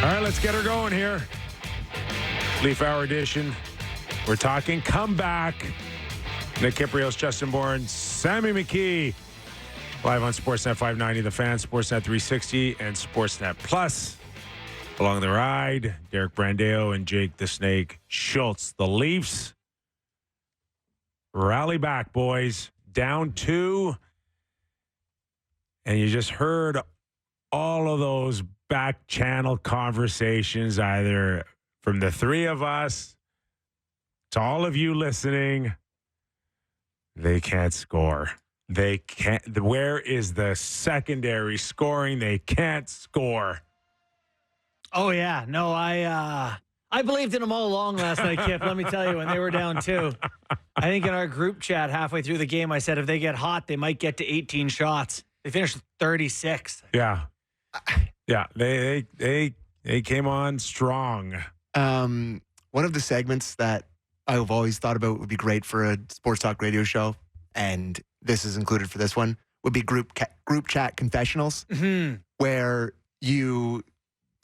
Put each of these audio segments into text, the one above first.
All right, let's get her going here. Leaf Hour edition. We're talking comeback. Nick Kypreos, Justin Bourne, Sammy McKee. Live on Sportsnet 590, The Fan, Sportsnet 360, and Sportsnet Plus. Along the ride, Derek Brandeo and Jake the Snake Schultz. The Leafs rally back, boys. Down 2. And you just heard all of those back channel conversations, either from the three of us to all of you listening. They can't score. They can't. Where is the secondary scoring? They can't score. Oh, yeah. No, I believed in them all along last night, Kip. Let me tell you, when they were down 2. I think in our group chat halfway through the game, I said if they get hot, they might get to 18 shots. They finished 36. Yeah. Yeah. They came on strong. One of the segments that I've always thought about would be great for a sports talk radio show, and this is included for this one, would be group chat confessionals, where you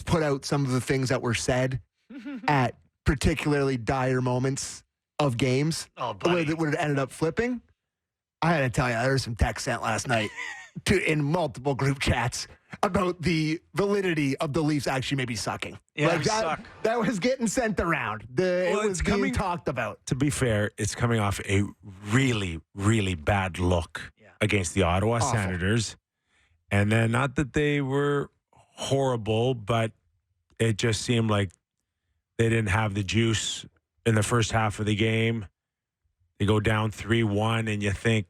put out some of the things that were said at particularly dire moments of games where it would have ended up flipping. I had to tell you, there was some text sent last night in multiple group chats about the validity of the Leafs actually maybe sucking. Yeah, like that was getting sent around. It was being talked about. To be fair, it's coming off a really, really bad look against the Ottawa Senators. And then, not that they were horrible, but it just seemed like they didn't have the juice in the first half of the game. They go down 3-1, and you think,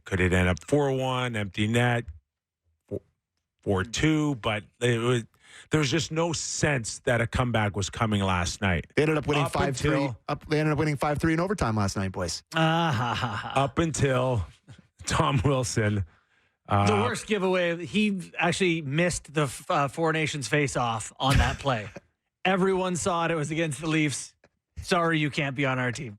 could it end up 4-1, empty net, 4-2? But there's just no sense that a comeback was coming last night. They ended up winning 5-3. They ended up winning 5-3 in overtime last night, boys. Up until Tom Wilson. The worst giveaway. He actually missed the Four Nations face-off on that play. Everyone saw it. It was against the Leafs. Sorry, you can't be on our team.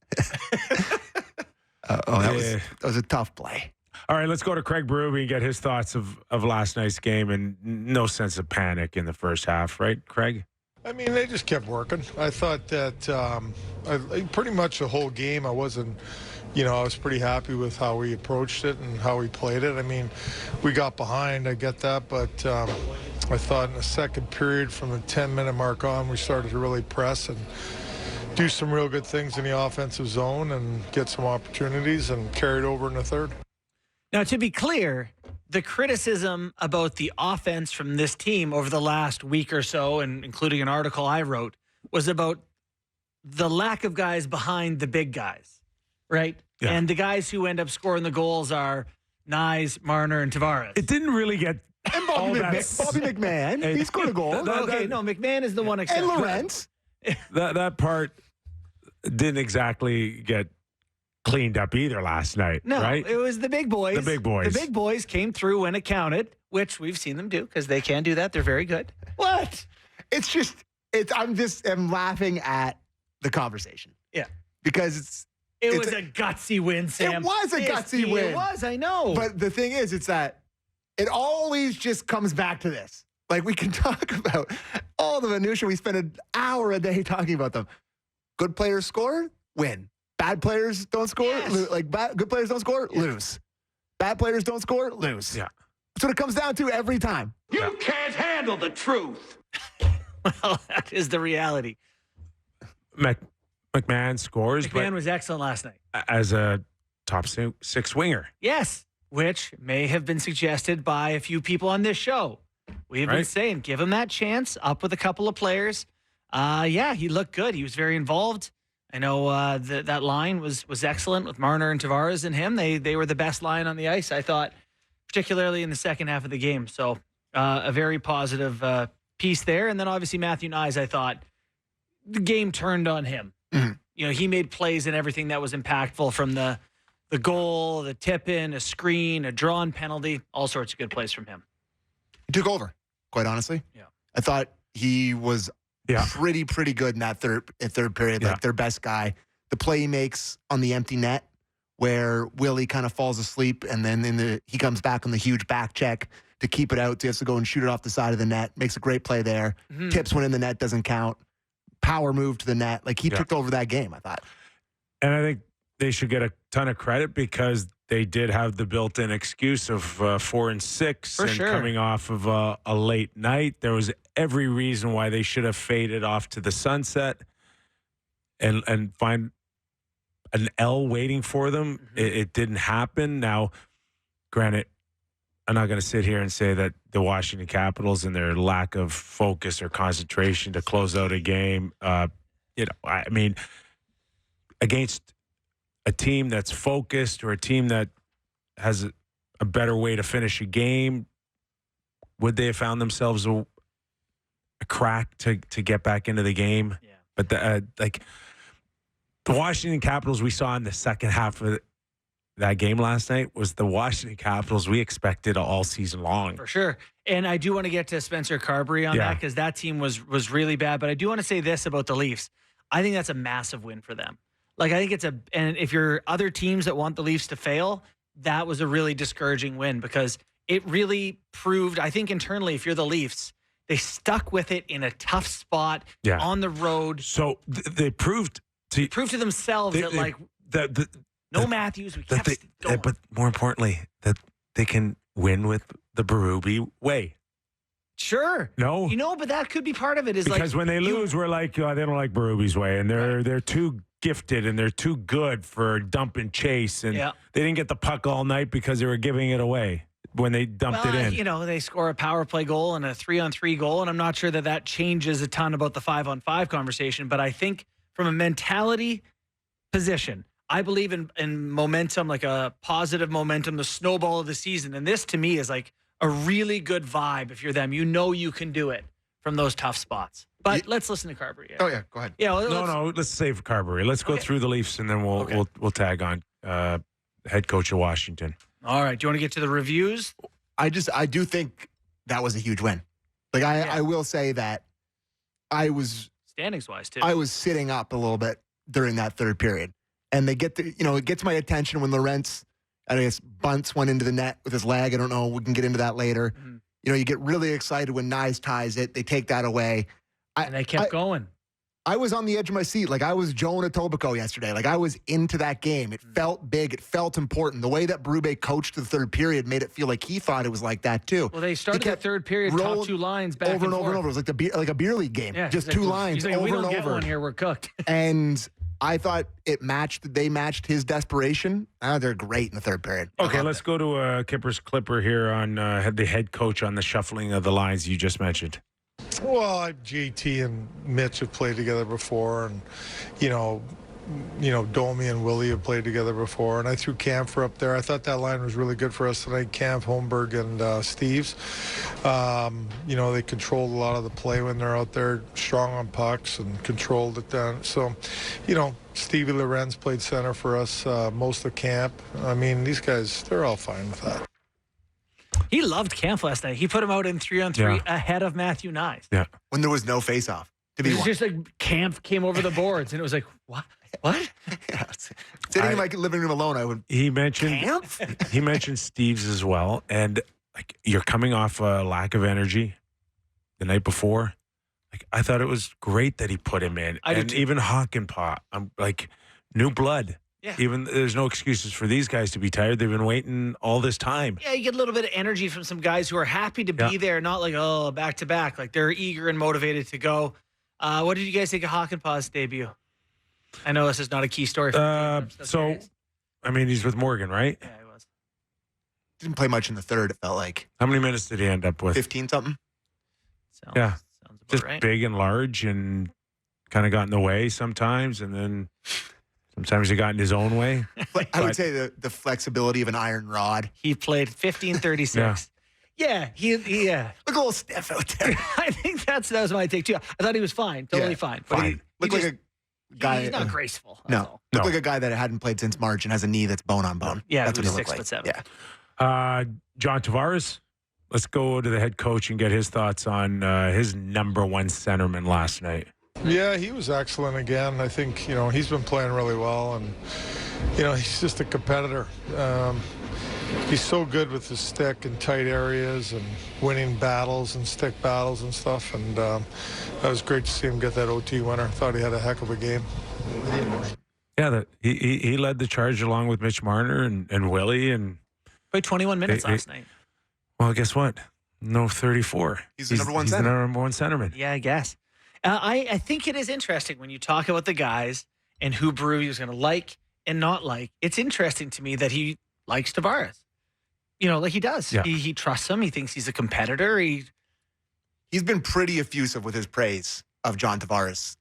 That was a tough play. All right, let's go to Craig Berube and get his thoughts of last night's game, and no sense of panic in the first half, right, Craig? I mean, they just kept working. I thought that pretty much the whole game I wasn't, I was pretty happy with how we approached it and how we played it. I mean, we got behind, I get that, but I thought in the second period from the 10-minute mark on, we started to really press and do some real good things in the offensive zone and get some opportunities, and carried over in the third. Now, to be clear, the criticism about the offense from this team over the last week or so, and including an article I wrote, was about the lack of guys behind the big guys, right? Yeah. And the guys who end up scoring the goals are Nyes, Marner, and Tavares. It didn't really get... And Bobby McMahon. He scored a goal. McMahon is the one exception. And Lorentz. That part didn't exactly get cleaned up either last night, right? It was the big boys. The big boys. The big boys came through when it counted, which we've seen them do because they can do that. They're very good. What? I'm laughing at the conversation. Yeah. Because it was a gutsy win, Sam. It was a gutsy win. It was, I know. But the thing is, it's that it always just comes back to this. Like, we can talk about all the minutiae. We spend an hour a day talking about them. Good players score, win. Bad players don't score, good players don't score, lose. Bad players don't score, lose. Yeah. That's what it comes down to every time. You can't handle the truth. Well, that is the reality. McMahon scores. McMahon was excellent last night. As a top six winger. Yes, which may have been suggested by a few people on this show. We've been saying, give him that chance, up with a couple of players. He looked good. He was very involved. I know that line was excellent with Marner and Tavares and him. They were the best line on the ice, I thought, particularly in the second half of the game. So a very positive piece there. And then obviously Matthew Nyes, I thought the game turned on him. Mm-hmm. He made plays and everything that was impactful, from the goal, the tip-in, a screen, a drawn penalty, all sorts of good plays from him. He took over, quite honestly. Yeah. I thought he was pretty good in that third period, like their best guy. The play he makes on the empty net where Willie kind of falls asleep and then he comes back on the huge back check to keep it out. So he has to go and shoot it off the side of the net. Makes a great play there. Tips one in the net, doesn't count. Power move to the net. Like, he took over that game, I thought. And I think they should get a ton of credit because they did have the built-in excuse of 4 and 6 For and sure. coming off of a late night. There was every reason why they should have faded off to the sunset and find an L waiting for them. It didn't happen. Now, granted, I'm not going to sit here and say that the Washington Capitals and their lack of focus or concentration to close out a game, I mean, against a team that's focused or a team that has a better way to finish a game, would they have found themselves a crack to get back into the game? Yeah. But the Washington Capitals we saw in the second half of that game last night was the Washington Capitals we expected all season long. For sure. And I do want to get to Spencer Carberry on that because that team was really bad. But I do want to say this about the Leafs. I think that's a massive win for them. Like, I think and if you're other teams that want the Leafs to fail, that was a really discouraging win because it really proved, I think internally, if you're the Leafs, they stuck with it in a tough spot on the road. So they proved to themselves that no Matthews, we kept going. But more importantly, that they can win with the Berube way. Sure. No. But that could be part of it. Because when they lose, we're like, oh, they don't like Berube's way. And they're too gifted and they're too good for dump and chase. And they didn't get the puck all night because they were giving it away when they dumped it in. They score a power play goal and a 3-on-3 goal. And I'm not sure that changes a ton about the 5-on-5 conversation. But I think from a mentality position, I believe in momentum, like a positive momentum, the snowball of the season. And this, to me, is like a really good vibe if you're them. You can do it from those tough spots. But let's listen to Carberry. Oh, yeah. Go ahead. Yeah. Let's save Carberry. Let's go through the Leafs, and then we'll tag on head coach of Washington. All right. Do you want to get to the reviews? I do think that was a huge win. Like, I will say that I was standings-wise, too. I was sitting up a little bit during that third period. And they get it gets my attention when Lorentz, I guess, bunts one into the net with his leg. I don't know. We can get into that later. Mm-hmm. You get really excited when Nyes ties it. They take that away. And they kept going. I was on the edge of my seat. Like, I was Jonah Etobicoke yesterday. Like, I was into that game. It felt big. It felt important. The way that Berube coached the third period made it feel like he thought it was like that, too. Well, they started the third period, top two lines back over and over and over. It was like a beer league game. Yeah, just two lines over we don't and get over. One here, we're cooked. And I thought they matched his desperation. They're great in the third period. Okay, let's go to Kipper's Clipper here on the head coach on the shuffling of the lines you just mentioned. Well, JT and Mitch have played together before, and Domi and Willie have played together before, and I threw Camphor up there. I thought that line was really good for us tonight. Camp, Holmberg, and Steves. They controlled a lot of the play when they're out there, strong on pucks, and controlled it then. So, Stevie Lorenz played center for us most of camp. I mean, these guys, they're all fine with that. He loved Camp last night. He put him out in 3-on-3 ahead of Matthew Nyes. Yeah. When there was no face-off to be It was won. just like Camp came over the boards, and it was like, what? Yeah, sitting in my living room alone, I would. He mentioned Steves as well, and like you're coming off a lack of energy the night before. Like, I thought it was great that he put him in, and even Hockenpah. I'm like, new blood. Yeah. Even there's no excuses for these guys to be tired. They've been waiting all this time. Yeah, you get a little bit of energy from some guys who are happy to be there, not like, back to back. Like, they're eager and motivated to go. What did you guys think of Hockenpah's debut? I know this is not a key story for me. I mean, he's with Morgan, right? Yeah, he was. Didn't play much in the third, it felt like. How many minutes did he end up with? 15-something. Sounds Yeah. about Just right. big and large and kind of got in the way sometimes, and then sometimes he got in his own way. I would say the flexibility of an iron rod. He played 15-36. Yeah, he Look a little stiff out there. I think that was my take too. I thought he was fine, totally fine. But Fine. Looked like a guy. he's not graceful. that's No. all. Looked like a guy that hadn't played since March and has a knee that's bone on bone. Yeah, that's he what was he looked like. 6'7". Yeah. John Tavares, let's go to the head coach and get his thoughts on his number one centerman last night. Yeah, he was excellent again. I think, he's been playing really well, and, he's just a competitor. he's so good with his stick in tight areas and winning battles and stick battles and stuff. And that was great to see him get that OT winner. Thought he had a heck of a game. Yeah, he led the charge along with Mitch Marner and Willie. And played 21 minutes last night. Well, guess what? No 34. He's the number one He's the center. number one centerman. Yeah, I guess. I think it is interesting when you talk about the guys and who Berube is going to like and not like. It's interesting to me that he likes Tavares. You know, like he does. Yeah. He trusts him. He thinks he's a competitor. He's been pretty effusive with his praise of John Tavares,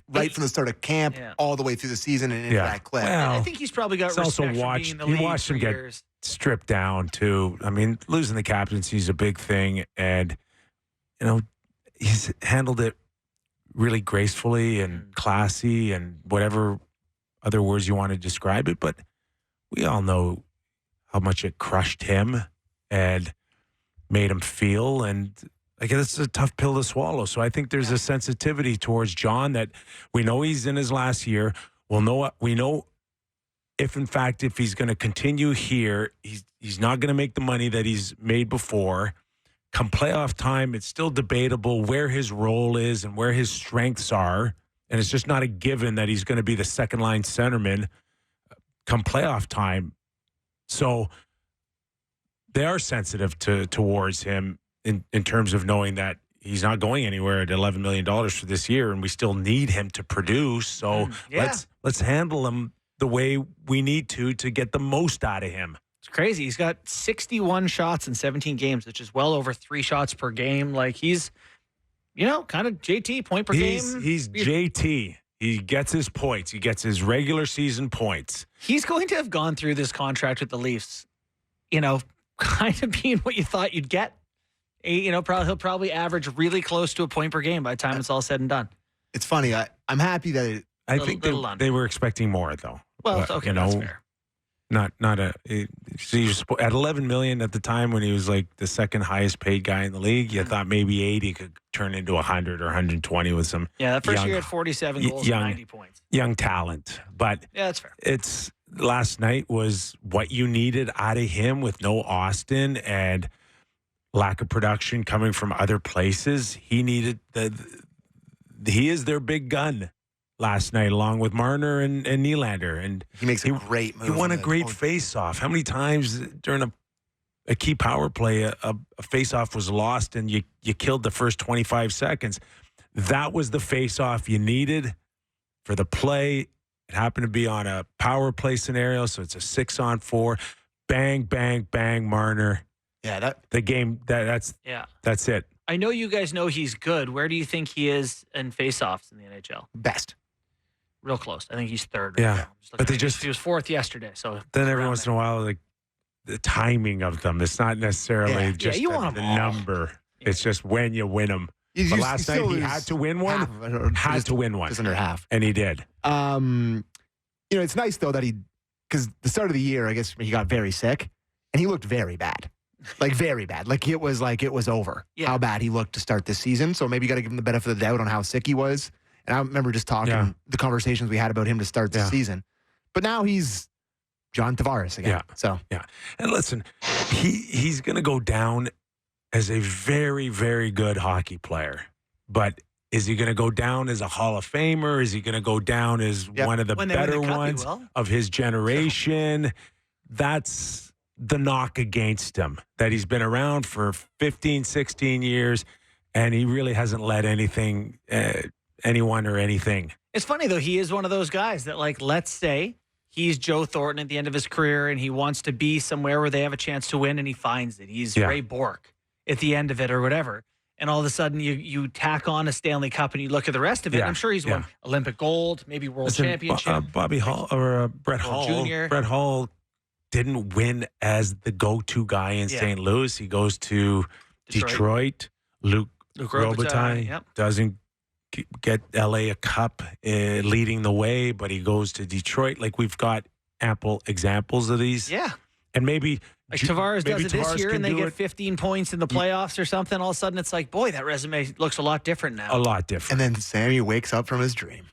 right from the start of camp all the way through the season and into that clip. Well, I think he's probably got respect also for being watched. in the He league watched for him get years. stripped down too. I mean, losing the captaincy is a big thing, and he's handled it really gracefully and classy and whatever other words you want to describe it. But we all know how much it crushed him and made him feel, and it's a tough pill to swallow. So I think there's a sensitivity towards John that we know he's in his last year. We know if he's going to continue here, he's not going to make the money that he's made before. Come playoff time, it's still debatable where his role is and where his strengths are. And it's just not a given that he's going to be the second line centerman come playoff time. So they are sensitive towards him in terms of knowing that he's not going anywhere at $11 million for this year, and we still need him to produce. So let's handle him the way we need to get the most out of him. It's crazy. He's got 61 shots in 17 games, which is well over 3 shots per game. Like he's, kind of JT, point per game. He's JT. He gets his points. He gets his regular season points. He's going to have gone through this contract with the Leafs, kind of being what you thought you'd get. He'll probably average really close to a point per game by the time it's all said and done. It's funny. I'm happy that I think they were expecting more, though. Well, okay, that's fair. Not so he was at $11 million at the time when he was like the second highest paid guy in the league. You thought maybe 80 could turn into 100 or 120 with some. Yeah, that first year had 47 goals and 90 points. Young talent, but yeah, that's fair. It's last night was what you needed out of him with no Austin and lack of production coming from other places. He needed he is their big gun last night, along with Marner and Nylander. And he makes a great move. He won a great face-off. How many times during a key power play, a face-off was lost and you killed the first 25 seconds? That was the face-off you needed for the play. It happened to be on a power play scenario, so it's a 6-on-4. Bang, bang, bang, Marner. Yeah, that's it. I know you guys know he's good. Where do you think he is in face-offs in the NHL? Best. Real close. I think he's third. Yeah, but he was fourth yesterday. So then every once in a while, like the timing of them, it's not necessarily just you want the number. Yeah. It's just when you win them. But last night he had to win one. Had to win one. Just under half, and he did. It's nice though that because the start of the year, I guess he got very sick, and he looked very bad. Like very bad. Like it was over. Yeah. How bad he looked to start this season. So maybe you got to give him the benefit of the doubt on how sick he was. And I remember just talking the conversations we had about him to start the season. But now he's John Tavares again. Yeah. So and listen, he's going to go down as a very, very good hockey player. But is he going to go down as a Hall of Famer? Is he going to go down as one of the better ones of his generation? That's the knock against him, that he's been around for 15, 16 years, and he really hasn't led anything, anyone or anything. It's funny, though. He is one of those guys that, like, let's say he's Joe Thornton at the end of his career, and he wants to be somewhere where they have a chance to win, and he finds it. He's Ray Bourque at the end of it or whatever. And all of a sudden, you tack on a Stanley Cup, and you look at the rest of it. Yeah. I'm sure he's won Olympic gold, maybe World Championship. Bobby Hall or Brett Hall. Jr. Brett Hall didn't win as the go-to guy in St. Louis. He goes to Detroit. Luc Robitaille doesn't get LA a cup leading the way, but he goes to Detroit. Like, we've got ample examples of these. Yeah. And maybe Tavares does it this year and they get 15 points in the playoffs or something. All of a sudden it's like, boy, that resume looks a lot different now. A lot different. And then Sammy wakes up from his dream.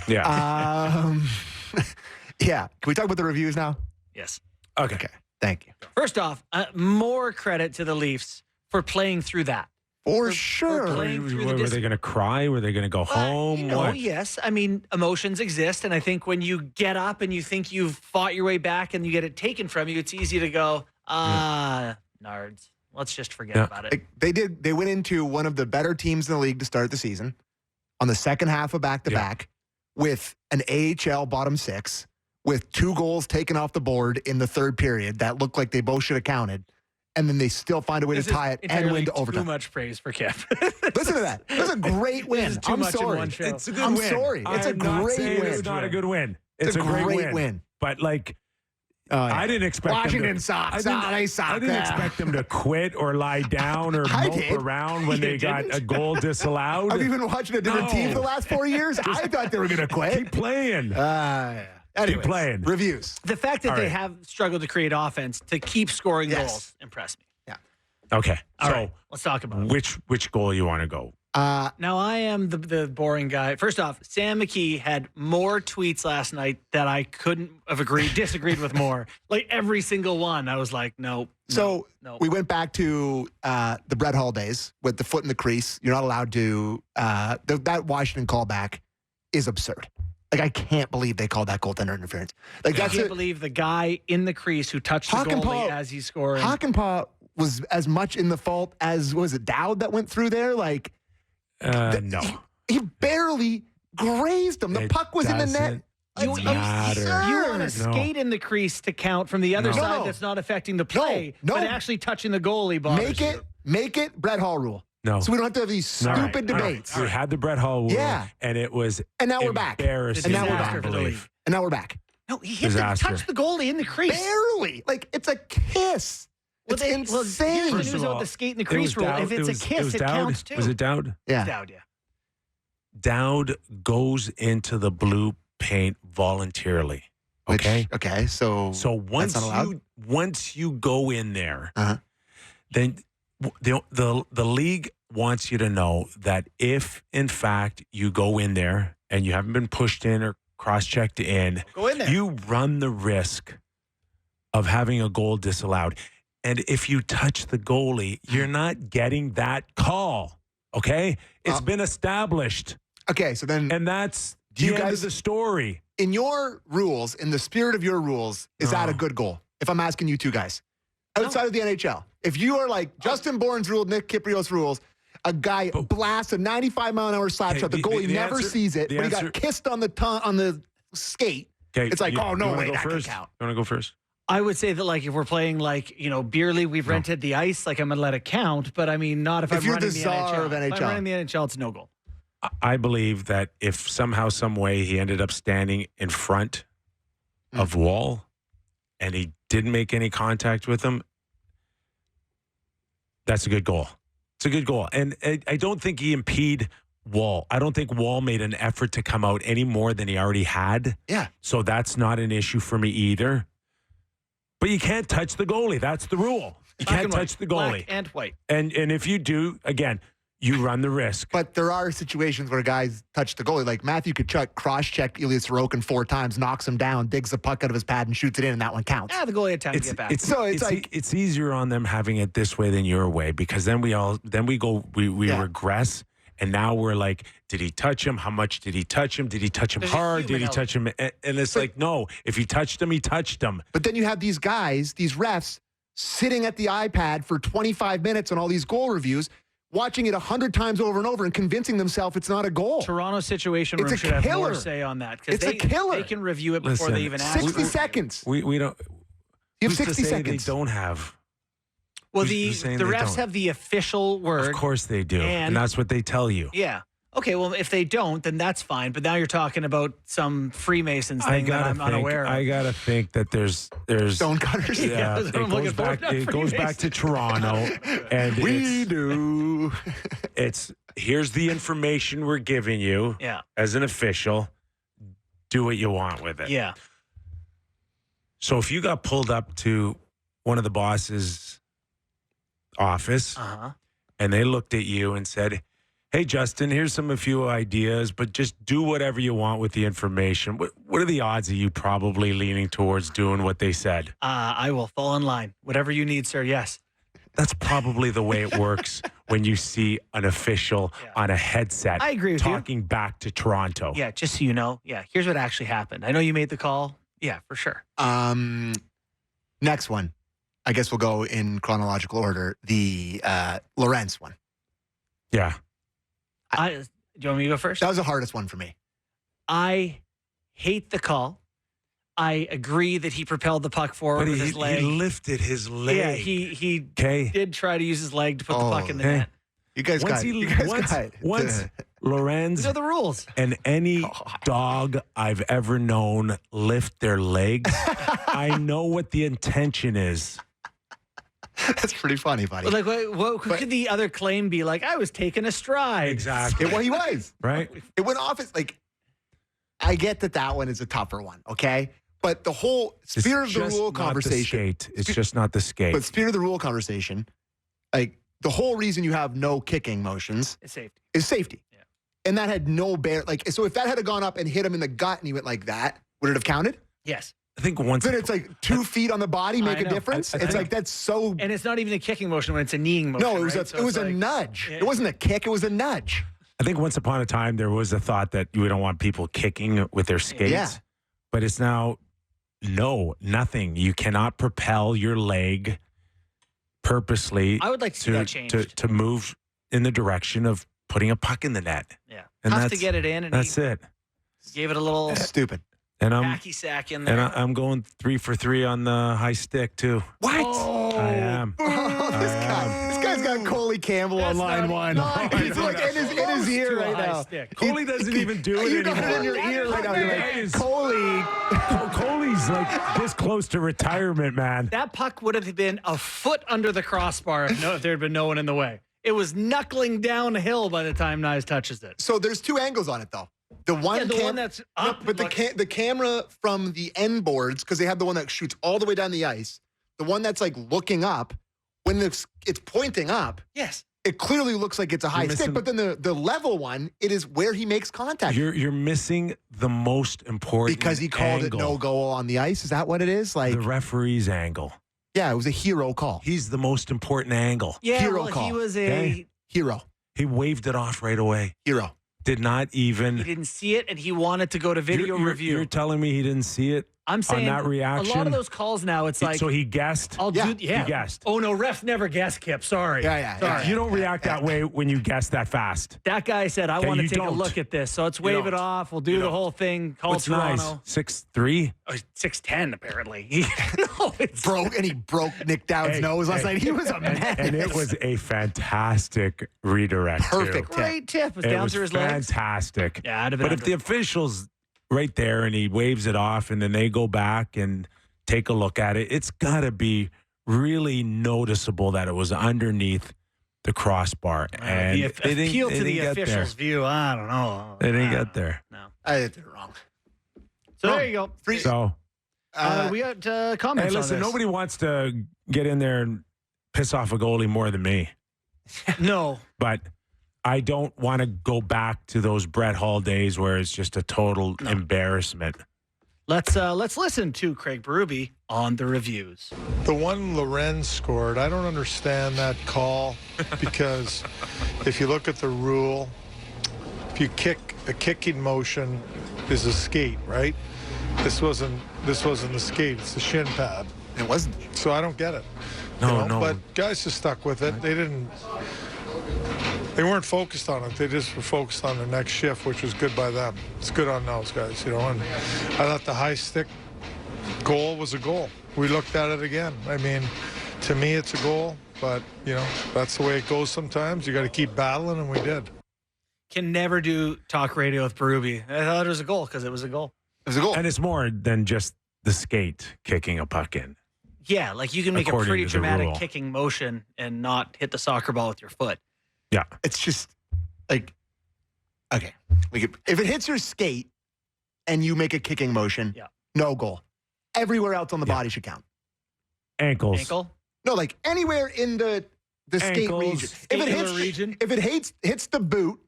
Yeah. Yeah. Can we talk about the reviews now? Yes. Okay. Thank you. First off, more credit to the Leafs for playing through that. For For sure. playing through the Were they going to cry? Were they going to go home? What? Yes. I mean, emotions exist. And I think when you get up and you think you've fought your way back and you get it taken from you, it's easy to go, nards. Let's just forget about it. They went into one of the better teams in the league to start the season on the second half of back-to-back with an AHL bottom six, with 2 goals taken off the board in the third period that looked like they both should have counted. And then they still find a way to tie it and win to overtime. Too much praise for Kip. Listen to that. That's a great win. This is too I'm much in sorry. one show. It's a good I'm win. sorry. It's a I'm not great saying win. It's not a good win. It's a great win. But like, Oh, yeah. I didn't expect Washington them to, sucks. I didn't expect them to quit or lie down or I mope did. around when they got a goal disallowed. Have you been watching a different team for the last 4 years? I thought they were going to quit. Keep playing. Anyways, Keep playing. Reviews. The fact that All they right. have struggled to create offense to keep scoring Yes. goals impressed me. Okay. All so right, let's talk about it. which goal you want to go? Now, I am the boring guy. First off, Sam McKee had more tweets last night that I couldn't have disagreed with more. Like every single one, I was like, no. We went back to the Brett Hall days with the foot in the crease. You're not allowed to. That Washington callback is absurd. Like, I can't believe they called that goaltender interference. Like, I can't believe the guy in the crease who touched the goalie as he's scoring. Hakanpää was as much in the fault as, was it Dowd that went through there? Like, No. he barely grazed him. The It puck was in the net. doesn't It's matter. absurd. You want to skate in the crease to count from the other No. side No. that's not affecting the play, No. but actually touching the goalie bothers Make it Brett Hall rule. No. So we don't have to have these All right, stupid all right. debates. We had the Brett Hall rule, Yeah. and it was And now we're back. embarrassing. And now we're beyond back. belief. And now we're back. No, he hit Disaster. touched the goalie in the crease. Barely. Like, it's a kiss. It's here's insane. the First news of about all, the skate in the It crease was rule. Dowd. If it's was- a kiss, was it Dowd. counts too. Was it Dowd? Yeah. Dowd, yeah. Dowd goes into the blue paint voluntarily. Okay. Okay. So Once not allowed? you go in there, Uh-huh. then the league wants you to know that if in fact you go in there and you haven't been pushed in or cross-checked in, Go in there. you run the risk of having a goal disallowed. And if you touch the goalie, you're not getting that call. Okay? It's been established. Okay. So then, And that's Do you the end guys- of the story. in your rules, in the spirit of your rules, is that a good goal? If I'm asking you two guys, outside of the NHL, if you are like Justin Bourne's rule, Nick Kypreos rules, a guy blasts a 95-mile-an-hour slap Okay, shot, the the- goalie the never answer- sees it, the but he answer- got kissed on the skate. Okay, It's like, oh, no you wanna way, go that can first? count. You want to go first? I would say that, like, if we're playing, like, beer league, we've rented the ice, like, I'm going to let it count. But, I mean, not if I'm you're running the the czar NHL. of If I'm NHL. running the NHL, it's no goal. I believe that if somehow, some way he ended up standing in front of Wall and he didn't make any contact with him, that's a good goal. It's a good goal. And I don't think he impeded Wall. I don't think Wall made an effort to come out any more than he already had. Yeah. So that's not an issue for me either. But you can't touch the goalie. That's the rule. You Black can't and white. touch the goalie. Black and white. And if you do, again, you run the risk. But there are situations where guys touch the goalie. Like Matthew Tkachuk cross-checked Ilya Sorokin 4 times, knocks him down, digs the puck out of his pad, and shoots it in, and that one counts. Yeah, the goalie had time to It's, get back. it's, So it's it's like- it's easier on them having it this way than your way, because then we Yeah. regress, and now we're like, did he touch him? How much did he touch him? Did he touch him There's a hard? Did human he touch him? And it's like, no, if he touched him, he touched him. But then you have these guys, these refs, sitting at the iPad for 25 minutes on all these goal reviews, watching it 100 times over and over and convincing themselves it's not a goal. Toronto Situation It's Room a should have more killer. say on that. Because It's a killer. They can review it before Listen, they even ask. 60 for it. seconds. We don't. You have who's to 60 say seconds. They don't have. Well, Who's the saying the they refs don't? have the official word. Of course they do, And- and that's what they tell you. Yeah. Okay, well, if they don't, then that's fine. But now you're talking about some Freemasons thing that I'm unaware of. I gotta think that there's Stone cutters. Yeah, that's it what I'm looking goes for, back. not It goes back to Toronto, and We it's, do. it's here's the information we're giving you Yeah. as an official. Do what you want with it. Yeah. So if you got pulled up to one of the boss's office Uh-huh. and they looked at you and said, hey, Justin, here's a few ideas, but just do whatever you want with the information. What are the odds of you probably leaning towards doing what they said? I will fall in line. Whatever you need, sir. Yes. That's probably the way it works when you see an official on a headset I agree with talking back to Toronto. Yeah, just so you know. Yeah, here's what actually happened. I know you made the call. Yeah, for sure. Next one. I guess we'll go in chronological order. The Lorentz one. Yeah. Do you want me to go first? That was the hardest one for me. I hate the call. I agree that he propelled the puck forward with his leg. He lifted his leg. Yeah, he did try to use his leg to put the puck in the net. You guys Once Lorenz These are the rules. and any dog I've ever known lift their legs, I know what the intention is. That's pretty funny, buddy. Like, what could the other claim be? Like, I was taking a stride. Exactly. Well, he was. Right? It went off as like, I get that one is a tougher one, okay? But the whole spirit of the rule conversation. It's just not the skate. But spirit of the rule conversation, like the whole reason you have no kicking motions It's safety. is safety. Yeah. And that had no bear. Like, so if that had gone up and hit him in the gut and he went like that, would it have counted? Yes. I think once Then it's like 2 feet on the body make I a know. difference. I It's think- like that's so. And it's not even a kicking motion when it's a kneeing motion. No, it was right? it was a nudge. Yeah. It wasn't a kick. It was a nudge. I think once upon a time there was a thought that we don't want people kicking with their skates. Yeah. But it's now nothing. You cannot propel your leg purposely I would like to see that changed. to move in the direction of putting a puck in the net. Yeah. And Tough to that's- get it in. And That's he it. gave it a little Stupid. And I'm hacky sack in there. I'm going 3 for 3 on the high stick too. What? I am. Oh, this guy's got Coley Campbell on line one. He's like in his ear right now. Coley doesn't even do it You anymore. got it in your ear right now. You're like, Coley. Coley's like this close to retirement, man. That puck would have been a foot under the crossbar if there had been no one in the way. It was knuckling downhill by the time Nyes touches it. So there's 2 angles on it though. The one, one that's up. but the camera from the end boards, because they have the one that shoots all the way down the ice. The one that's like looking up, when it's pointing up, Yes. it clearly looks like it's a high You're stick. missing- But then the level one, it is where he makes contact. You're missing the most important Because he called angle. it no goal on the ice. Is that what it is? Like, The referee's angle. yeah, it was a hero call. He's the most important angle. Yeah, Hero well, call. he was Okay. Hero. He waved it off right away. Hero. Did not even. He didn't see it, and he wanted to go to video review. You're telling me he didn't see it? I'm saying that reaction? a lot of those calls now, it's like, So he guessed? I'll Yeah, do, yeah. he guessed. Oh, no, refs never guess, Kip. Sorry. Yeah. Sorry. You don't react that way when you guess that fast. That guy said, I Okay, want to you take a don't. look at this. So let's wave it don't. off. We'll do You the don't. whole thing. Call What's Toronto. nice? 6'3"? Oh, 6'10", apparently. No, it's He broke Nick Dowd's nose last night. He was a man. And it was a fantastic redirect. Perfect. Too. great tip. It was It down was through his legs. fantastic. Yeah, I'd have been But if under. the official's right there and he waves it off and then they go back and take a look at it, it's got to be really noticeable that it was underneath the crossbar. And the they didn't, appeal they to the didn't get official's there. view, I don't know. They didn't get there. No. I did it wrong. So Wrong. there you go. So, We got hey, comments on listen, this. nobody wants to get in there and piss off a goalie more than me. No. But I don't want to go back to those Brett Hall days where it's just a total embarrassment. Let's listen to Craig Berube on the reviews. The one Lorenz scored, I don't understand that call because if you look at the rule, if you kick, a kicking motion is a skate, right? This wasn't the skate, it's the shin pad. It wasn't. So I don't get it. No. But guys just stuck with it. They weren't focused on it. They just were focused on the next shift, which was good by them. It's good on those guys, And I thought the high stick goal was a goal. We looked at it again. I mean, to me, it's a goal, but that's the way it goes sometimes. You got to keep battling, and we did. Can never do talk radio with Berube. I thought it was a goal because it was a goal. It was a goal. And it's more than just the skate kicking a puck in. Yeah, like you can make a According pretty to the dramatic rule. kicking motion and not hit the soccer ball with your foot. Yeah. It's just like, okay. If it hits your skate and you make a kicking motion, Yeah. no goal. Everywhere else on the body should count. Ankles. Ankle? No, like anywhere in the skate Ankles, region. scapular region? If it hits the boot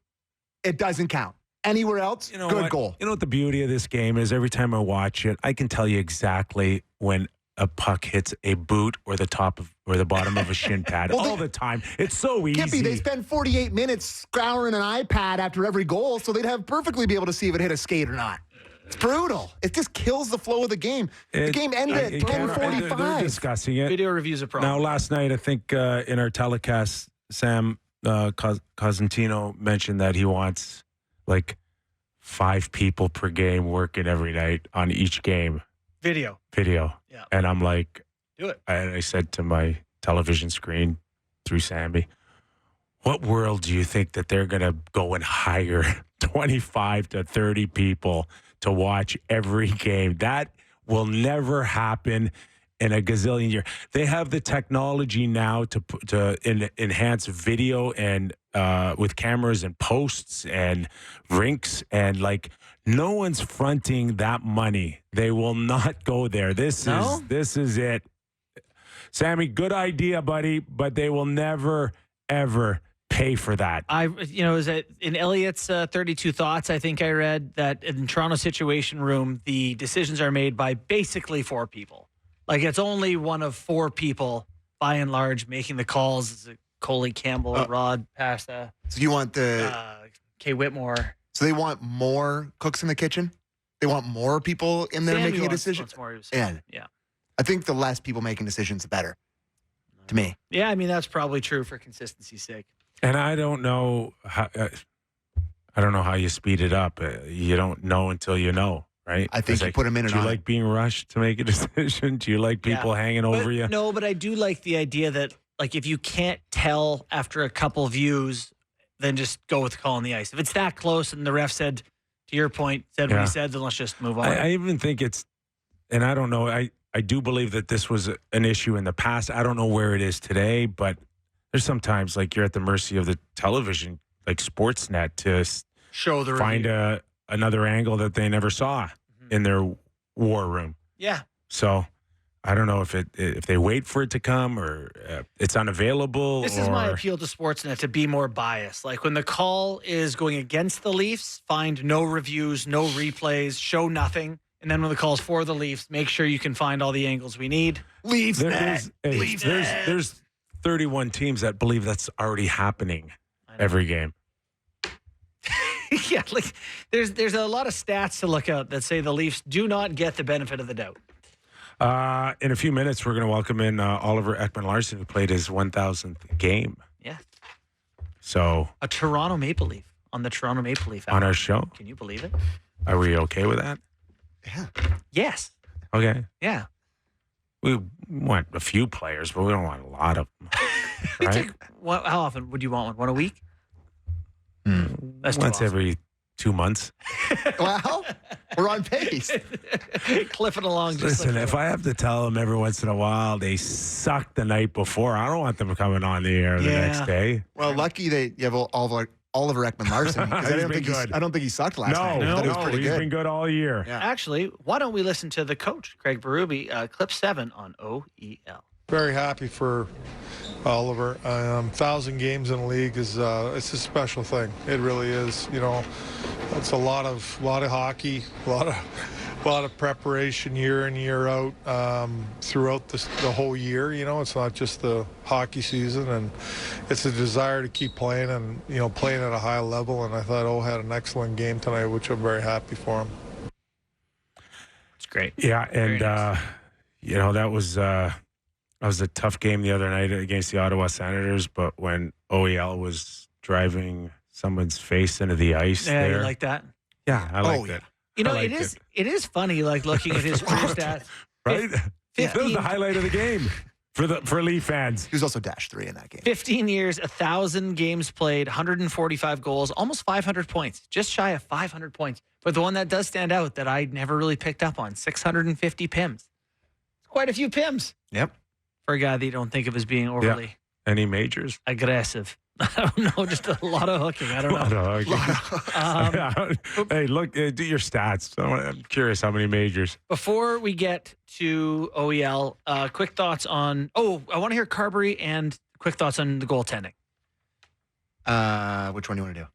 it doesn't count. Anywhere else, You know good what? goal. You know what the beauty of this game is? Every time I watch it, I can tell you exactly when a puck hits a boot or the top of or the bottom of a shin pad all the time. It's so easy. Kippy, they spend 48 minutes scouring an iPad after every goal, so they'd have perfectly be able to see if it hit a skate or not. It's brutal. It just kills the flow of the game. The game ended at They're 10:45. discussing it. Video reviews a problem. Now, last night, I think in our telecast, Sam Cosentino mentioned that he wants like 5 people per game working every night on each game. Video. Yeah. And I'm like, Do it. and I said to my television screen through Sammy, what world do you think that they're going to go and hire 25 to 30 people to watch every game? That will never happen in a gazillion years. They have the technology now to enhance video and with cameras and posts and rinks, and like no one's fronting that money. They will not go there. This is it. Sammy, good idea, buddy, but they will never ever pay for that. Is it in Elliott's 32 Thoughts? I think I read that in Toronto Situation Room, the decisions are made by basically 4 people. Like it's only one of 4 people, by and large, making the calls. Is it Coley Campbell, Rod Pasta? So you want Kay Whitmore. So they want more cooks in the kitchen? They want more people in there making a decision? Yeah. I think the less people making decisions, the better, to me. Yeah, I mean, that's probably true for consistency's sake. And I don't know how you speed it up. You don't know until you know, right? I think you put them in and do you on. like being rushed to make a decision? Do you like people hanging over you? No, but I do like the idea that, like, if you can't tell after a couple views, then just go with the call on the ice. If it's that close and the ref said, to your point, said what he said, then let's just move on. I even think it's, and I don't know, I do believe that this was an issue in the past. I don't know where it is today, but there's sometimes like you're at the mercy of the television, like Sportsnet, to show the find another angle that they never saw in their war room. Yeah. So I don't know if they wait for it to come or it's unavailable. This is my appeal to Sportsnet, to be more biased. Like when the call is going against the Leafs, find no reviews, no replays, show nothing. And then when the call's for the Leafs, make sure you can find all the angles we need. Leafs. There's 31 teams that believe that's already happening every game. Yeah, like there's a lot of stats to look at that say the Leafs do not get the benefit of the doubt. In a few minutes, we're going to welcome in Oliver Ekman-Larsson, who played his 1,000th game. Yeah. So a Toronto Maple Leaf on the Toronto Maple Leaf on our show. Can you believe it? Are we okay with that? Yeah. Yes. Okay. Yeah. We want a few players, but we don't want a lot of them. Right? How often would you want one? One a week? That's once every 2 months. Well, we're on pace. Clipping along. Just Listen, if I have to tell them every once in a while they sucked the night before, I don't want them coming on the air the next day. Well, lucky that you have Oliver Ekman-Larsson. I don't think he sucked last night. I thought he was pretty he's good. been good all year. Yeah. Actually, why don't we listen to the coach, Craig Berube, clip 7 on OEL. Very happy for Oliver. 1,000 games in the league is it's a special thing. It really is. You know, it's a lot of hockey, a lot of preparation year in, year out, throughout the whole year. You know, it's not just the hockey season, and it's a desire to keep playing and, you know, playing at a high level. And I thought had an excellent game tonight, which I'm very happy for him. It's great. Yeah, and nice. That was a tough game the other night against the Ottawa Senators, but when OEL was driving someone's face into the ice there. You like that? Yeah, I liked it. You know, I it is funny, like looking at his career stats. Right? That was the highlight of the game for Leaf fans. He was also -3 in that game. 15 years, 1,000 games played, 145 goals, almost 500 points, just shy of 500 points. But the one that does stand out that I never really picked up on, 650 PIMs. Quite a few PIMs. Yep. For a guy that you don't think of as being overly Any majors? aggressive. I don't know, just a lot of hooking. I don't know. Hey, look, do your stats. I'm curious how many majors. Before we get to OEL, quick thoughts on. I want to hear Carberry and quick thoughts on the goaltending. Which one do you want to do?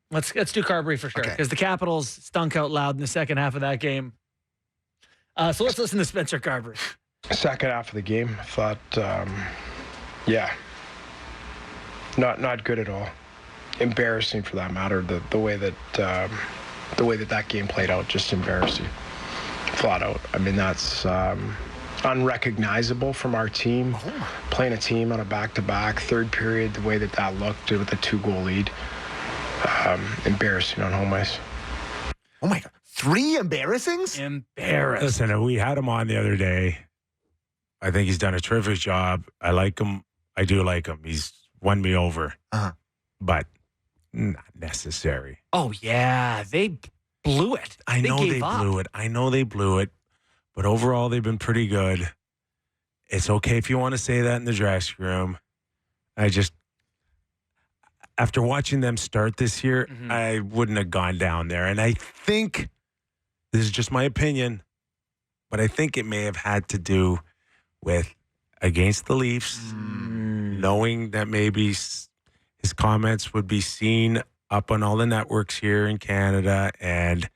Let's do Carberry for sure, because the Capitals stunk out loud in the second half of that game. So let's listen to Spencer Carberry. Second half of the game, I thought, not good at all. Embarrassing for that matter. The way that game played out, just embarrassing, flat out. I mean, that's unrecognizable from our team. Playing a team on a back-to-back, third period, the way that looked with a 2-goal lead. Embarrassing on home ice. Oh my God. 3 embarrassings? Embarrassed. Listen, we had him on the other day. I think he's done a terrific job. I like him. I do like him. He's won me over. But not necessary. Oh, yeah. They blew it. I know they blew it. I know they blew it. But overall, they've been pretty good. It's okay if you want to say that in the dressing room. After watching them start this year, I wouldn't have gone down there. And I think, this is just my opinion, but I think it may have had to do with against the Leafs, knowing that maybe his comments would be seen up on all the networks here in Canada, and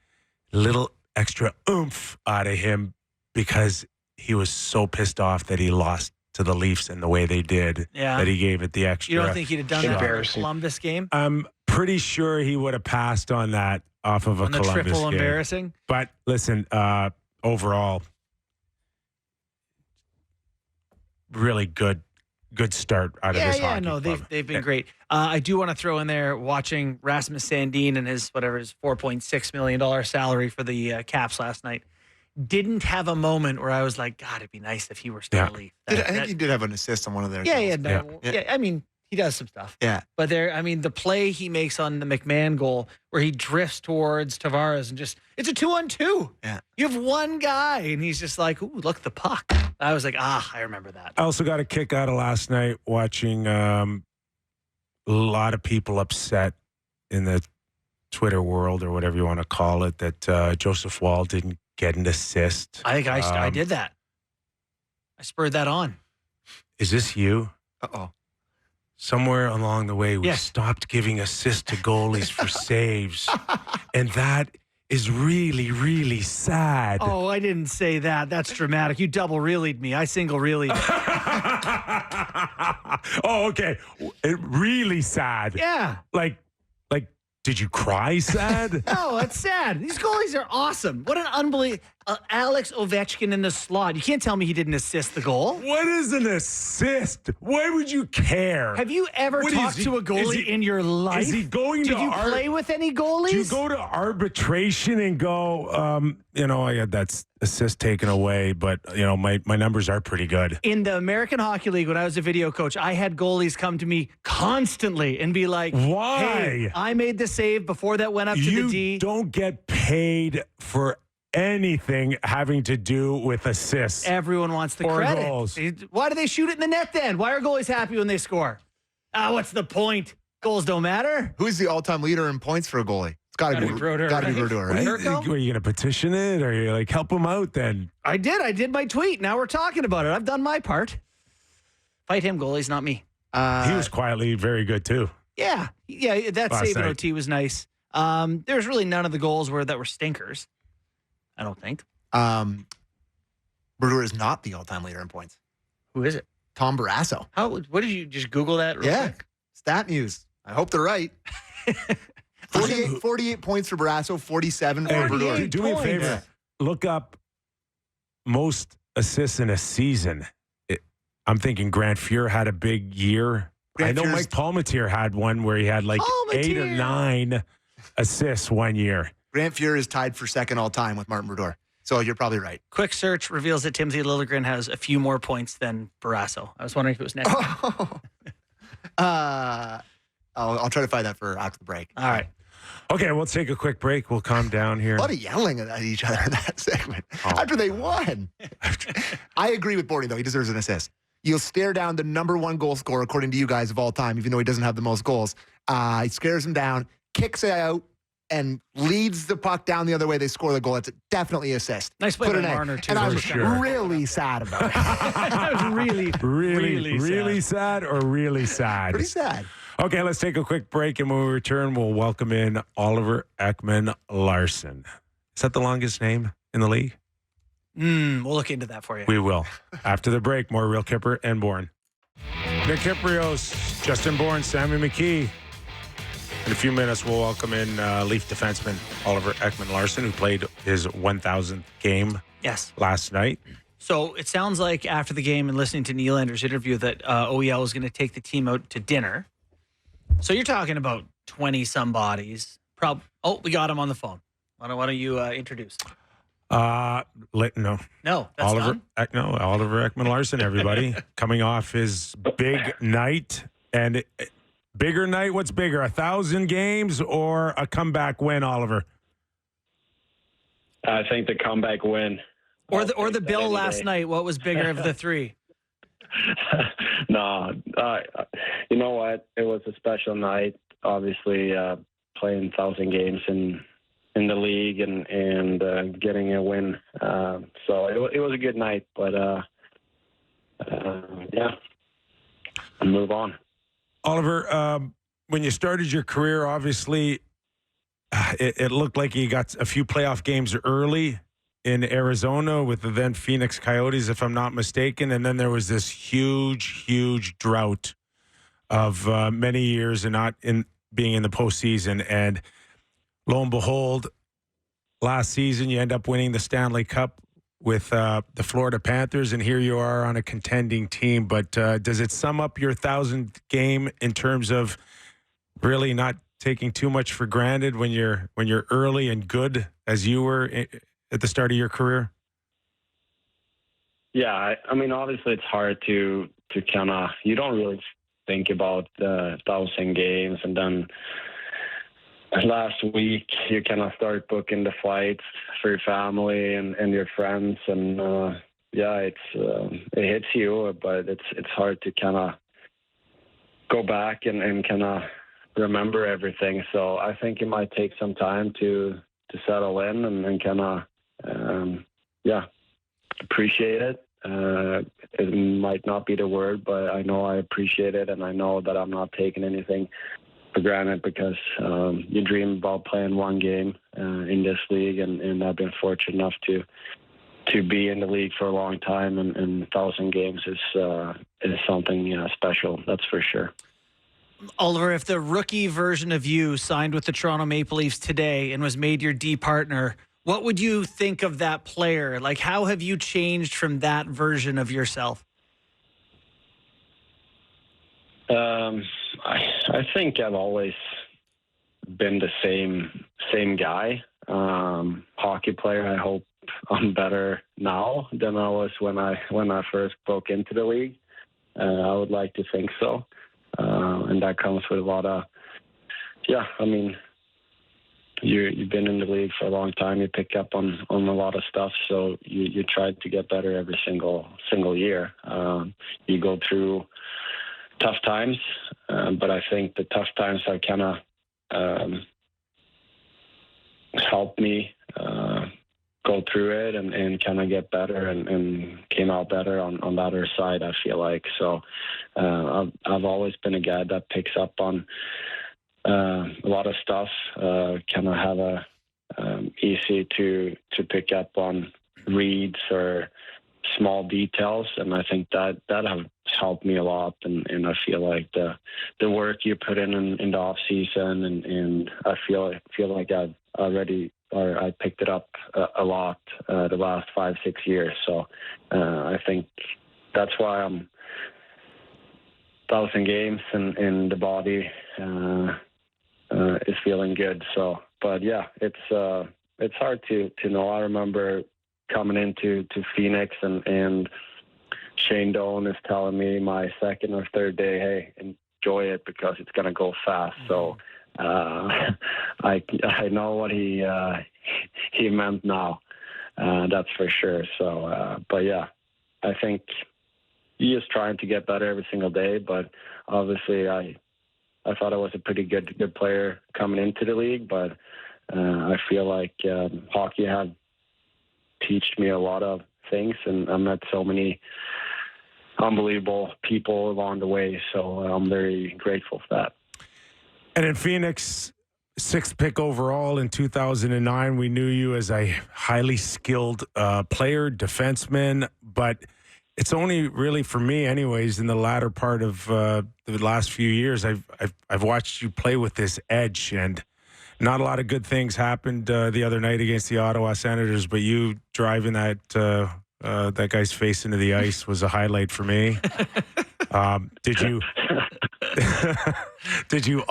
a little extra oomph out of him because he was so pissed off that he lost to the Leafs in the way they did, that he gave it the extra. You don't think he'd have done that in the Columbus game? I'm pretty sure he would have passed on that off of a on the Columbus triple game. Embarrassing? But listen, overall, really good start out of this hockey club. They've been great. I do want to throw in there watching Rasmus Sandin and his $4.6 million salary for the Caps last night. Didn't have a moment where I was like, God, it'd be nice if he were still a Leaf. I think he did have an assist on one of their goals. I mean, he does some stuff. Yeah. But the play he makes on the McMahon goal where he drifts towards Tavares and it's a 2-on-2. Yeah. You have one guy and he's just like, ooh, look at the puck. I was like, I remember that. I also got a kick out of last night watching a lot of people upset in the Twitter world, or whatever you want to call it, that Joseph Wall didn't get an assist. I think I did that. I spurred that on. Is this you? Uh-oh. Somewhere along the way, we stopped giving assists to goalies for saves. And that is really, really sad. Oh, I didn't say that. That's dramatic. You double reelied me. I single reelied. Oh, okay. Really sad. Yeah. Like, did you cry sad? No, it's sad. These goalies are awesome. What an unbelievable... Alex Ovechkin in the slot. You can't tell me he didn't assist the goal. What is an assist? Why would you care? Have you ever talked to a goalie in your life? Is he going Did you play with any goalies? Do you go to arbitration and go, I got that assist taken away, but, my numbers are pretty good. In the American Hockey League, when I was a video coach, I had goalies come to me constantly and be like, why? Hey, I made the save before that went up to the D. You don't get paid for anything having to do with assists. Everyone wants the credit. Goals. Why do they shoot it in the net then? Why are goalies happy when they score? What's the point? Goals don't matter. Who's the all-time leader in points for a goalie? It's got to be Brodeur. Got to be Brodeur, right? Are you going to petition it, or you help him out then? I did my tweet. Now we're talking about it. I've done my part. Fight him, goalies, not me. He was quietly very good too. Yeah. That save in OT was nice. There's really none of the goals that were stinkers. I don't think. Brodeur is not the all-time leader in points. Who is it? Tom Barrasso. What did you just Google that real quick? Stat News. I hope they're right. 48 points for Barrasso, 47 for Brodeur. Do me a favor. Yeah. Look up most assists in a season. I'm thinking Grant Fuhr had a big year. I know Mike Palmateer had one where he had 8 or 9 assists one year. Grant Fuhr is tied for second all time with Martin Brodeur. So you're probably right. Quick search reveals that Timothy Liljegren has a few more points than Barrasso. I was wondering if it was next. I'll try to find that for after the break. All right. Okay, we'll take a quick break. We'll calm down here. A lot of yelling at each other in that segment after they won. I agree with Bourne, though. He deserves an assist. You'll stare down the number one goal scorer, according to you guys, of all time, even though he doesn't have the most goals. He scares him down, kicks it out, and leads the puck down the other way. They score the goal. It's definitely assist. Nice play by Marner, too. And I was really sad about it. I was really sad or really sad? Pretty sad. Okay, let's take a quick break, and when we return, we'll welcome in Oliver Ekman-Larsson. Is that the longest name in the league? We'll look into that for you. We will. After the break, more Real Kyper and Bourne. Nick Kypreos, Justin Bourne, Sam McKee. In a few minutes, we'll welcome in Leaf defenseman Oliver Ekman-Larsson, who played his 1,000th game last night. So it sounds like after the game and listening to Nylander's interview that OEL is going to take the team out to dinner. So you're talking about 20-some bodies. We got him on the phone. Why don't you introduce? No, that's Oliver. done? Oliver Ekman-Larsson. Everybody coming off his big night, and bigger night. What's bigger, 1,000 games or a comeback win, Oliver? I think the comeback win. Or the bill last night. What was bigger of the three? No, you know what? It was a special night. Obviously, playing 1,000 games in the league and getting a win. So it was a good night. But yeah, move on. Oliver, when you started your career, obviously, it looked like you got a few playoff games early in Arizona with the then Phoenix Coyotes, if I'm not mistaken. And then there was this huge drought of many years and not being in the postseason. And lo and behold, last season you end up winning the Stanley Cup with the Florida Panthers, and here you are on a contending team. But does it sum up your 1,000th game in terms of really not taking too much for granted when you're early and good as you were at the start of your career? Yeah, I mean, obviously it's hard to kind of, you don't really think about the 1,000 games, and then last week you kind of start booking the flights for your family and your friends, and it hits you, but it's hard to kind of go back and kind of remember everything. So I think it might take some time to settle in and kind of appreciate it. It might not be the word, but I know I appreciate it, and I know that I'm not taking anything for granted, because you dream about playing one game in this league, and I've been fortunate enough to be in the league for a long time, and 1,000 games is something special, that's for sure. Oliver, if the rookie version of you signed with the Toronto Maple Leafs today and was made your D partner, what would you think of that player? Like, how have you changed from that version of yourself? I think I've always been the same guy. Hockey player. I hope I'm better now than I was when I first broke into the league. I would like to think so, and that comes with a lot of. Yeah, I mean, you've been in the league for a long time. You pick up on a lot of stuff, so you try to get better every single year. You go through tough times, but I think the tough times have kind of helped me go through it and kind of get better and came out better on the other side, I feel like. So I've always been a guy that picks up on a lot of stuff, kind of have a easy to pick up on reads or small details, and I think that have helped me a lot, and I feel like the work you put in the off season, and I feel like I've already, or I picked it up a lot the last 5-6 years. So I think that's why I'm 1,000 games and the body is feeling good. So, but yeah, it's hard to know. I remember coming into Phoenix and Shane Doan is telling me my second or third day, hey, enjoy it because it's going to go fast. So I know what he meant now. That's for sure. So, but yeah, I think he is trying to get better every single day, but obviously I thought I was a pretty good player coming into the league, but I feel like hockey had taught me a lot of things, and I met so many unbelievable people along the way, so I'm very grateful for that. And in Phoenix, 6th pick overall in 2009, we knew you as a highly skilled player, defenseman, but it's only really for me, anyways, in the latter part of the last few years, I've watched you play with this edge, and not a lot of good things happened the other night against the Ottawa Senators, but you driving that guy's face into the ice was a highlight for me. Did you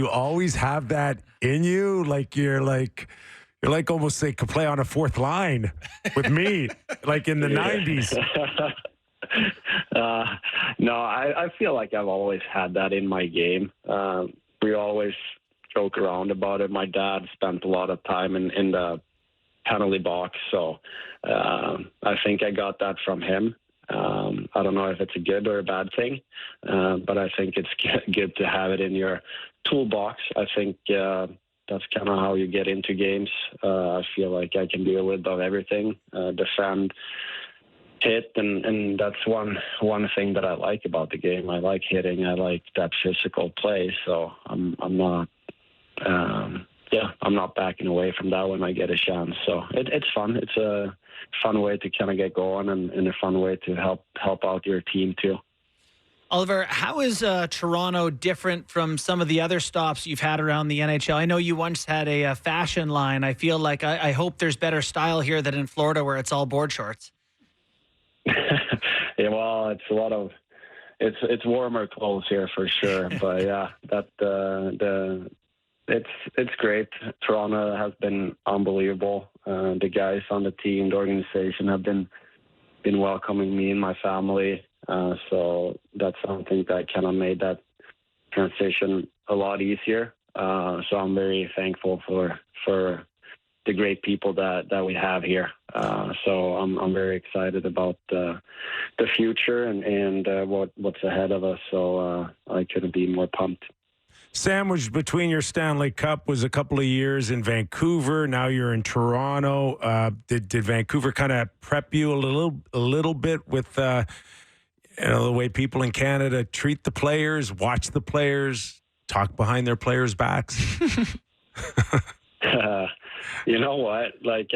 always have that in you? Like you're almost like could play on a fourth line with me, like in the 90s. No, I feel like I've always had that in my game. We always joke around about it. My dad spent a lot of time in the penalty box, so I think I got that from him. I don't know if it's a good or a bad thing, but I think it's good to have it in your toolbox. I think that's kind of how you get into games. I feel like I can do a little bit of everything, defend, hit, and that's one thing that I like about the game. I like hitting. I like that physical play. So I'm not backing away from that when I get a chance. So it's fun. It's a fun way to kind of get going and a fun way to help out your team too. Oliver, how is Toronto different from some of the other stops you've had around the NHL? I know you once had a fashion line. I feel like I hope there's better style here than in Florida where it's all board shorts. Yeah, well, it's a lot of it's warmer clothes here for sure. But yeah, it's great. Toronto has been unbelievable. The guys on the team, the organization have been welcoming me and my family. So that's something that kind of made that transition a lot easier. So I'm very thankful for the great people that we have here. So I'm very excited about the future and what's ahead of us. So I couldn't be more pumped. Sandwiched between your Stanley Cup was a couple of years in Vancouver. Now you're in Toronto. Did Vancouver kind of prep you a little bit with the way people in Canada treat the players, watch the players, talk behind their players' backs? You know what? Like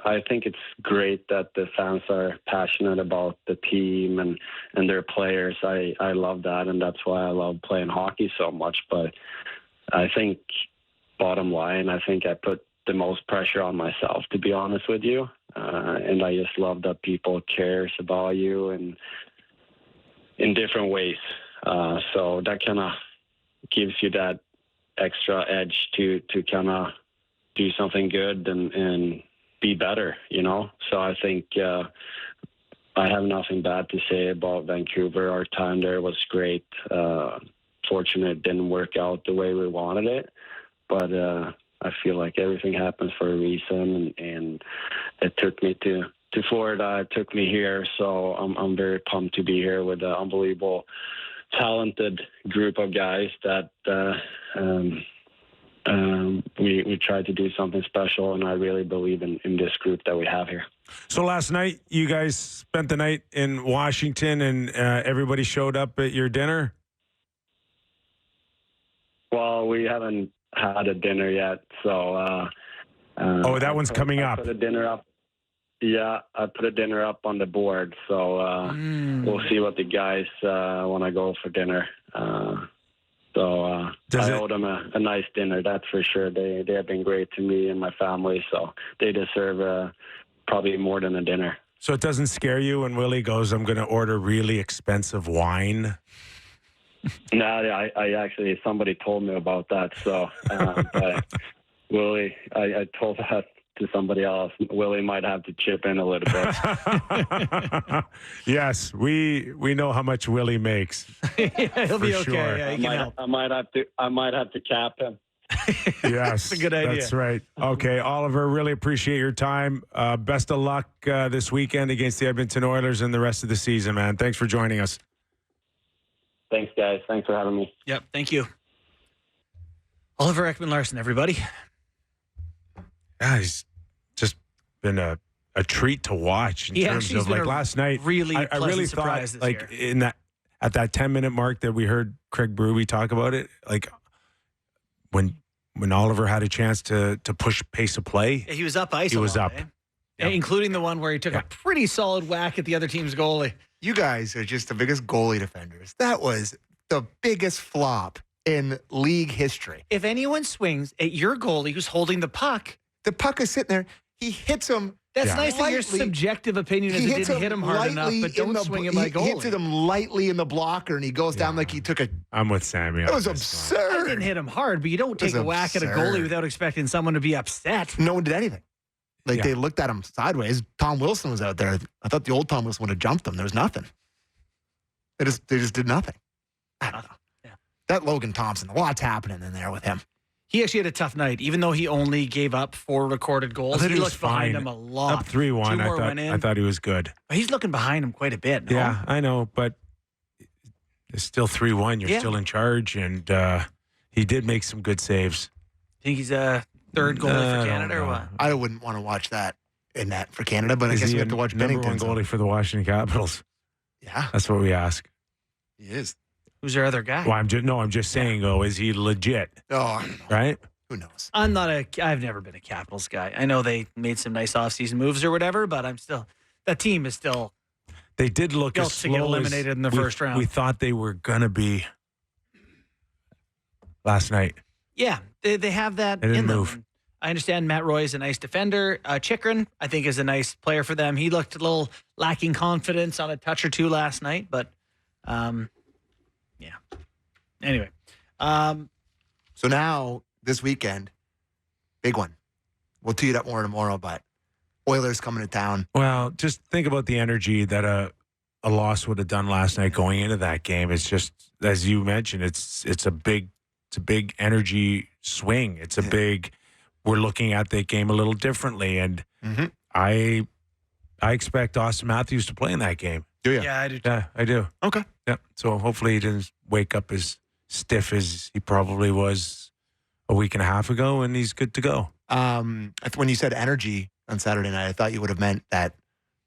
I think it's great that the fans are passionate about the team and their players. I love that, and that's why I love playing hockey so much. But I think, bottom line, I think I put the most pressure on myself, to be honest with you. And I just love that people cares about you and in different ways. So that kind of gives you that extra edge to kind of do something good and be better, you know? So I think I have nothing bad to say about Vancouver. Our time there was great. Fortunate it didn't work out the way we wanted it, but I feel like everything happens for a reason, and it took me to Florida. It took me here, so I'm very pumped to be here with an unbelievable, talented group of guys that we tried to do something special, and I really believe in this group that we have here. So last night, you guys spent the night in Washington, and everybody showed up at your dinner? Well, we haven't had a dinner yet, so... that one's coming up. I put a dinner up. Yeah, I put a dinner up on the board, so we'll see what the guys want to go for dinner. So I owe them a nice dinner, that's for sure. They have been great to me and my family, so they deserve probably more than a dinner. So it doesn't scare you when Willie goes, I'm going to order really expensive wine? No, I actually, somebody told me about that. So, but Willie, I told that to somebody else. Willie might have to chip in a little bit. Yes, we know how much Willie makes. Yeah, he'll be okay. Sure. Yeah, I might have to cap him. Yes, that's a good idea. That's right. Okay, Oliver, really appreciate your time. Best of luck this weekend against the Edmonton Oilers and the rest of the season, man. Thanks for joining us. Thanks, guys. Thanks for having me. Yep, thank you. Oliver Ekman-Larsson, everybody. Yeah, he's just been a treat to watch in terms of like last night. Really, I really thought this like year. in that at that 10-minute mark that we heard Craig Berube talk about it, like when Oliver had a chance to push pace of play, Yeah, he was up ice. he was up. Including the one where he took a pretty solid whack at the other team's goalie. You guys are just the biggest goalie defenders. That was the biggest flop in league history. If anyone swings at your goalie who's holding the puck, The puck is sitting there. He hits him. that's nice that your lightly. subjective opinion is He it hits didn't hit him hard enough, lightly but don't in the- swing at my He goalie. hits him lightly in the blocker, and he goes down like he took a. I'm with Sammy. That was on this one. I absurd. didn't hit him hard, but you don't take was a whack at a absurd. goalie without expecting someone to be upset. No one did anything. Like Yeah. they looked at him sideways. Tom Wilson was out there. I thought the old Tom Wilson would have jumped him. There was nothing. They just did nothing. I don't know. Yeah. That Logan Thompson, a lot's happening in there with him. He actually had a tough night, even though he only gave up 4 recorded goals. I thought He he was looked behind fine. him a lot. Up 3-1. 2 more went in. I thought he was good. He's looking behind him quite a bit. No? Yeah, I know, but it's still 3-1. You're Yeah. still in charge, and he did make some good saves. Think he's a third goalie I for don't Canada or know. what? I wouldn't want to watch that in that for Canada, but I Is guess he we have to watch number Bennington. one goalie for the Washington Capitals? Yeah, That's what we ask. he is. Who's their other guy? Well, I'm just saying, though, is he legit? Oh, I don't know. Right? Who knows? I've never been a Capitals guy. I know they made some nice offseason moves or whatever, but that team is still They did look built as to get slow eliminated as in the first round. We thought they were going to be last night. Yeah, they have that They didn't in them. move. And I understand Matt Roy is a nice defender. Chikrin, I think, is a nice player for them. He looked a little lacking confidence on a touch or two last night, but yeah. Anyway, So now this weekend, big one. We'll tee it up more tomorrow, but Oilers coming to town. Well, just think about the energy that a loss would have done last night going into that game. It's just, as you mentioned, it's a big energy swing. It's a big. We're looking at the game a little differently, and I expect Austin Matthews to play in that game. Do you? yeah, I do too. Yeah, I do. Okay. Yeah. So hopefully he didn't wake up as stiff as he probably was a week and a half ago, and he's good to go. When you said energy on Saturday night, I thought you would have meant that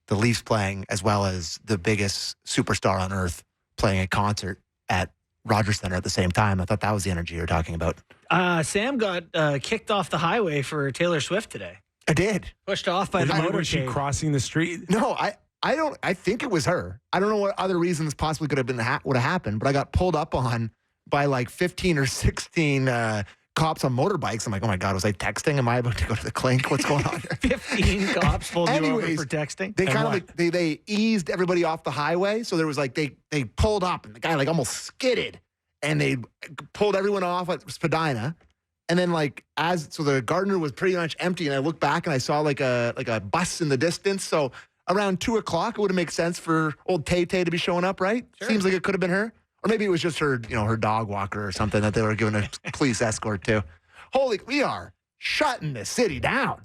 the Leafs playing as well as the biggest superstar on earth playing a concert at Rogers Center at the same time. I thought that was the energy you were talking about. Sam got kicked off the highway for Taylor Swift today. I did. Pushed off by the Was she motorcade. crossing the street? No, I don't. I think it was her. I don't know what other reasons possibly could have been would have happened, but I got pulled up on by like 15 or 16 cops on motorbikes. I'm like, oh my god, was I texting? Am I about to go to the clink? What's going on here? 15 cops pulled you over Anyways, for texting. They And kind of what? like they eased everybody off the highway, so there was like they pulled up and the guy like almost skidded, and they pulled everyone off at Spadina, and then like so the Gardner was pretty much empty, and I looked back and I saw like a bus in the distance. So around 2:00, it would have made sense for old Tay Tay to be showing up, right? Sure. Seems like it could have been her, or maybe it was just her, her dog walker or something that they were giving a police escort to. Holy, we are shutting the city down.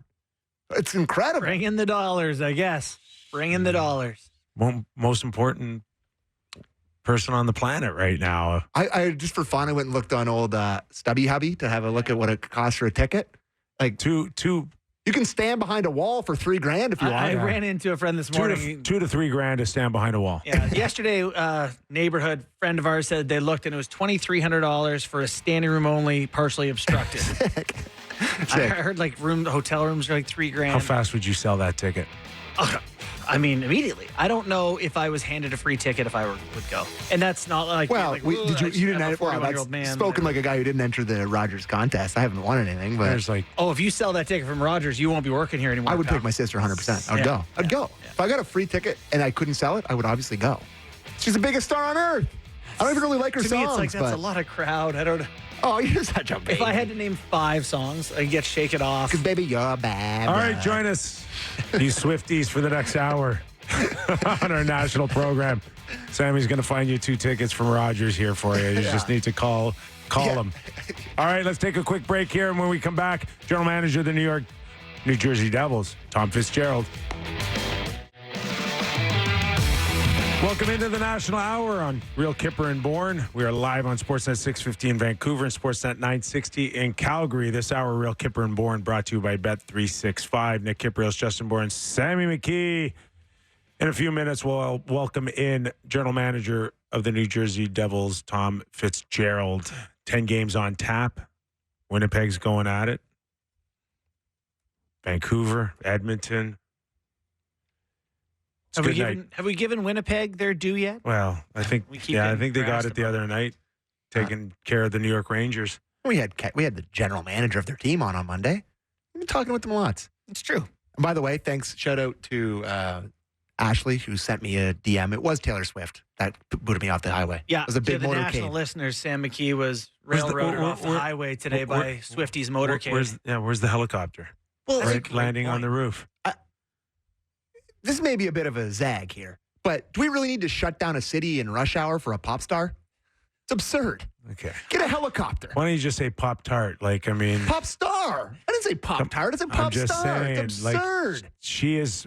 It's incredible. Bring in the dollars, I guess. Bring in the dollars. Most important person on the planet right now. I just for fun, I went and looked on old Stubby Hubby to have a look at what it costs for a ticket. Like Two you can stand behind a wall for $3,000 if you I want. ran into a friend this morning. to $3,000 to stand behind a wall. Yeah, yesterday, neighborhood friend of ours said they looked and it was $2,300 for a standing room only, partially obstructed. I Sick. heard like hotel rooms are like $3,000. How fast would you sell that ticket? I mean, immediately. I don't know if I was handed a free ticket if I would go, and that's not like Well, like, you didn't have a enter. Well, 41-year-old man. spoken like a guy who didn't enter the Rogers contest. I haven't won anything, but There's like Oh, if you sell that ticket from Rogers, you won't be working here anymore. I would pal. take my sister 100%. I'd Yeah. go. I'd go. Yeah. If I got a free ticket and I couldn't sell it, I would obviously go. She's the biggest star on earth. I don't even really like her To songs. me, it's like that's but, a lot of crowd. I don't. Oh, you're such a baby. If I had to name 5 songs, I'd get Shake It Off. Because baby, you're bad. all right, join us, you Swifties, for the next hour on our national program. Sammy's going to find you 2 tickets from Rogers here for you. You just need to call him. All right, let's take a quick break here, and when we come back, General Manager of the New Jersey Devils, Tom Fitzgerald. Welcome into the National Hour on Real Kyper and Bourne. We are live on Sportsnet 650 in Vancouver and Sportsnet 960 in Calgary. This hour, Real Kyper and Bourne, brought to you by Bet365. Nick Kypreos, Justin Bourne, Sammy McKee. In a few minutes, we'll welcome in General Manager of the New Jersey Devils, Tom Fitzgerald. 10 games on tap. Winnipeg's going at it. Vancouver, Edmonton. It's a good night. Have we given Winnipeg their due yet? Well, I think I think they got it the other night, taking care of the New York Rangers. We had the general manager of their team on Monday. We've been talking with them lots. It's true. And by the way, thanks. Shout out to Ashley, who sent me a DM. It was Taylor Swift that booted me off the highway. Yeah, it was a big to the motorcade. national listeners, Sam McKee was railroaded off the highway today by Swifty's motorcade. Where's the helicopter? Well, landing on the roof. This may be a bit of a zag here, but do we really need to shut down a city in rush hour for a pop star? It's absurd. Okay. Get a helicopter. Why don't you just say Pop Tart? Like, I mean, Pop star. I didn't say Pop Tart. I said Pop Star. It's absurd. Like, she is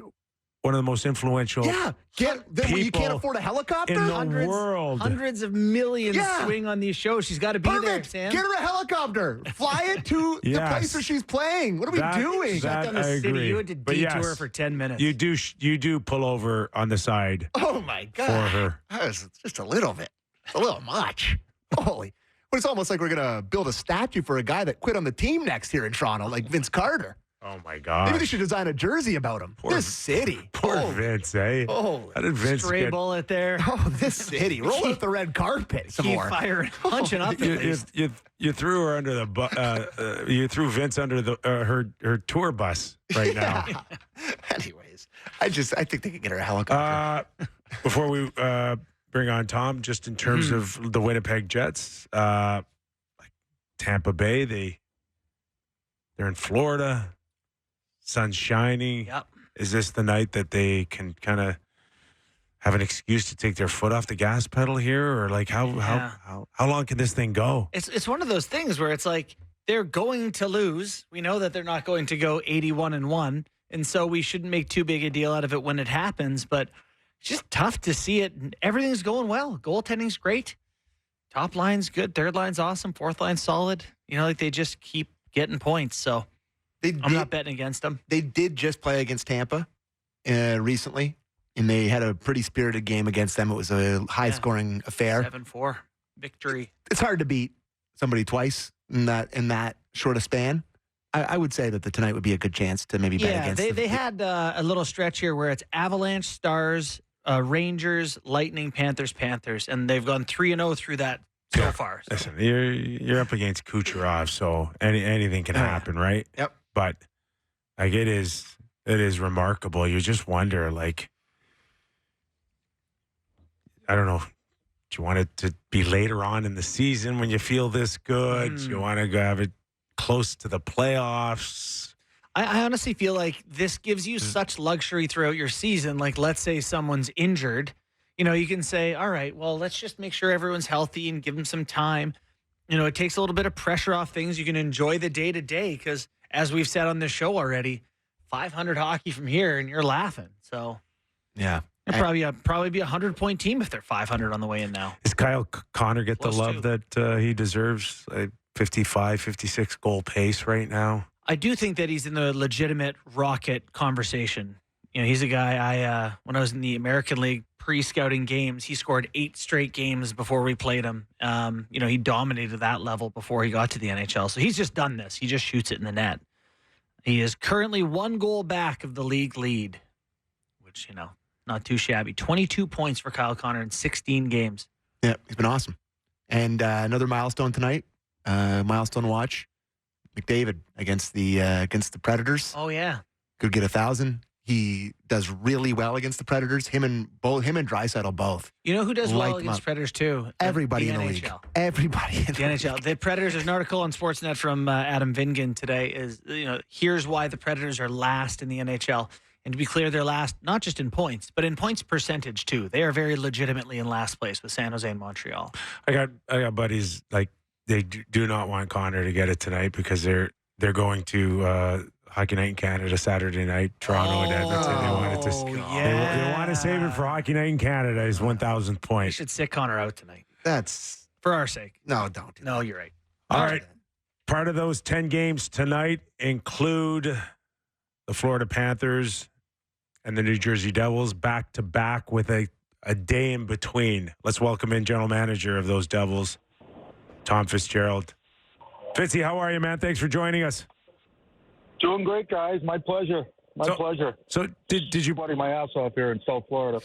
one of the most influential when you can't afford a helicopter in the world. Hundreds of millions swing on these shows. She's got to be there, Sam. Get her a helicopter. Fly it to the place where she's playing. What are we doing? Shut down the city. Agree. You had to detour for 10 minutes. You do pull over on the side. Oh my God. For her. It's just a little bit. A little much. Holy. But it's almost like we're going to build a statue for a guy that quit on the team next here in Toronto, like Vince Carter. Oh, my God. Maybe they should design a jersey about him. This city. Poor Vince, eh? Oh, how did Vince stray bullet there. Oh, this city. Roll out the red carpet some more. Firing, punching up at least. You threw her under the you threw Vince under the her tour bus right now. Anyways, I think they could get her a helicopter. Before we bring on Tom, just in terms of the Winnipeg Jets, like Tampa Bay, they're in Florida. Sun's shining. Yep. Is this the night that they can kind of have an excuse to take their foot off the gas pedal here, or like how long can this thing go? It's one of those things where it's like they're going to lose. We know that they're not going to go 81-1, and so we shouldn't make too big a deal out of it when it happens. But it's just tough to see it. Everything's going well. Goaltending's great. Top line's good. Third line's awesome. Fourth line's solid. Like they just keep getting points. So I'm not betting against them. They did just play against Tampa recently, and they had a pretty spirited game against them. It was a high-scoring affair. 7-4 victory. It's hard to beat somebody twice in that short a span. I would say that tonight would be a good chance to maybe bet against them. They had a little stretch here where it's Avalanche, Stars, Rangers, Lightning, Panthers, and they've gone 3-0 through that so far. So. Listen, you're up against Kucherov, so anything can happen, right? Yep. But like it is remarkable. You just wonder, like, I don't know. Do you want it to be later on in the season when you feel this good? Do you want to have it close to the playoffs? I honestly feel like this gives you such luxury throughout your season. Like, let's say someone's injured. You can say, all right, well, let's just make sure everyone's healthy and give them some time. It takes a little bit of pressure off things. You can enjoy the day-to-day because, as we've said on this show already, 500 hockey from here, and you're laughing. So, yeah. It'll probably be a 100-point team if they're 500 on the way in now. Does Kyle Connor get Close the love that he deserves? 55, 56 goal pace right now. I do think that he's in the legitimate Rocket conversation. He's a guy when I was in the American League pre-scouting games, he scored 8 straight games before we played him. He dominated that level before he got to the NHL. So he's just done this. He just shoots it in the net. He is currently 1 goal back of the league lead, which, not too shabby. 22 points for Kyle Connor in 16 games. Yeah, he's been awesome. And another milestone tonight, milestone watch, McDavid against the Predators. Oh, yeah. Could get 1,000. He does really well against the Predators. Him and Draisaitl both. You know who does well against Predators too? Everybody in the league. Everybody in the NHL. league. The Predators. There's an article on Sportsnet from Adam Vingan today. Is here's why the Predators are last in the NHL. And to be clear, they're last not just in points, but in points percentage too. They are very legitimately in last place with San Jose and Montreal. I got buddies like they do not want Connor to get it tonight because they're going to. Hockey Night in Canada Saturday night, Toronto and Edmonton. They wanted to. They want to save it for Hockey Night in Canada. His 1,000th point. We should sit Connor out tonight. That's for our sake. No, don't. No, you're right. All right. Part of those 10 games tonight include the Florida Panthers and the New Jersey Devils back to back with a a day in between. Let's welcome in general manager of those Devils, Tom Fitzgerald. Fitzy, how are you, man? Thanks for joining us. Doing great, guys. My pleasure. My pleasure. So did you buddy my ass off here in South Florida?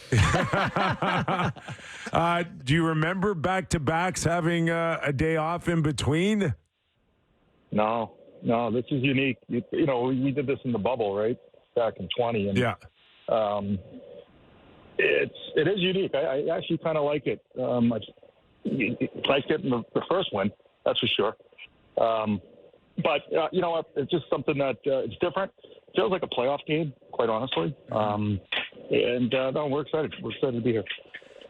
Do you remember back-to-backs having a day off in between? No, this is unique. You know, we did this in the bubble, right, back in 20. And, yeah. It is unique. I actually kind of like it. It's nice getting the first win, that's for sure. But you know what? It's just something that it's different. It feels like a playoff game, quite honestly. No, we're excited. We're excited to be here.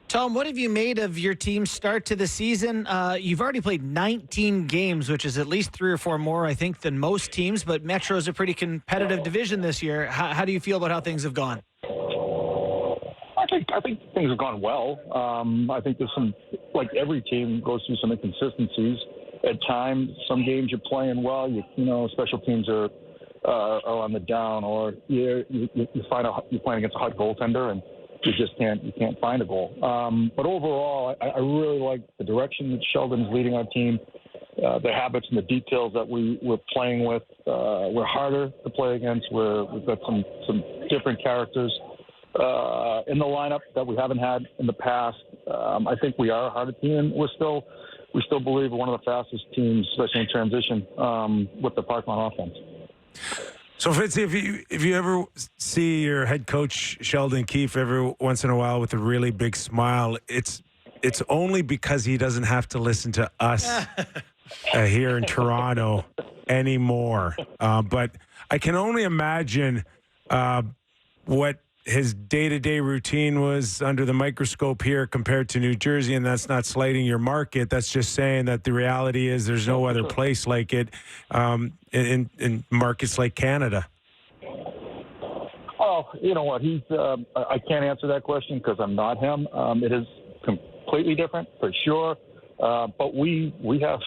Tom, what have you made of your team's start to the season? You've already played 19 games, which is at least 3 or 4 more, I think, than most teams. But Metro's a pretty competitive division this year. How do you feel about how things have gone? I think things have gone well. I think there's some, like every team goes through some inconsistencies. At times, some games you're playing well. You know, special teams are on the down, or you find you're playing against a hot goaltender and you just can't find a goal. But overall, I really like the direction that Sheldon's leading our team, the habits and the details that we're playing with. We're harder to play against. We've got some different characters in the lineup that we haven't had in the past. I think we are a harder team. We still believe we're one of the fastest teams, especially in transition, with the Parkland offense. So, Fitzy, if you ever see your head coach Sheldon Keefe every once in a while with a really big smile, it's only because he doesn't have to listen to us here in Toronto anymore. But I can only imagine what his day-to-day routine was under the microscope here compared to New Jersey, and that's not slighting your market. That's just saying that the reality is there's no other place like it in markets like Canada. Oh, you know what? I can't answer that question because I'm not him. It is completely different for sure. But we have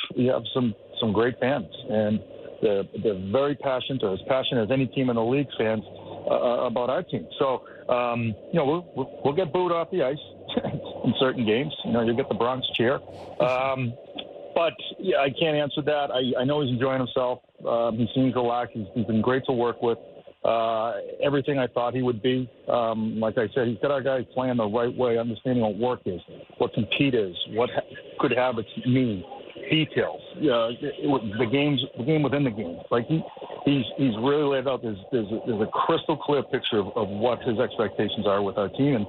some great fans, and they're very passionate, or as passionate as any team in the league fans about our team. So, you know, we'll get booed off the ice in certain games. You know, you'll get the Bronx cheer. But, yeah, I can't answer that. I know he's enjoying himself. He seems relaxed. He's been great to work with. Everything I thought he would be. Like I said, he's got our guys playing the right way, understanding what work is, what compete is, what good habits mean, details. The game within the game. Like he's really laid out. There's a crystal clear picture of what his expectations are with our team, and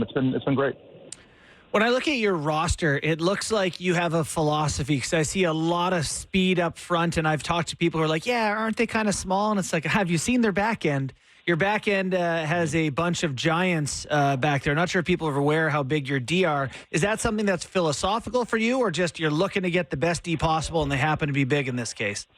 it's been great. When I look at your roster, it looks like you have a philosophy, because I see a lot of speed up front, and I've talked to people who are like, yeah, aren't they kind of small? And it's like, have you seen their back end? Your back end has a bunch of giants back there. Not sure if people are aware how big your D are. Is that something that's philosophical for you, or just you're looking to get the best D possible and they happen to be big in this case?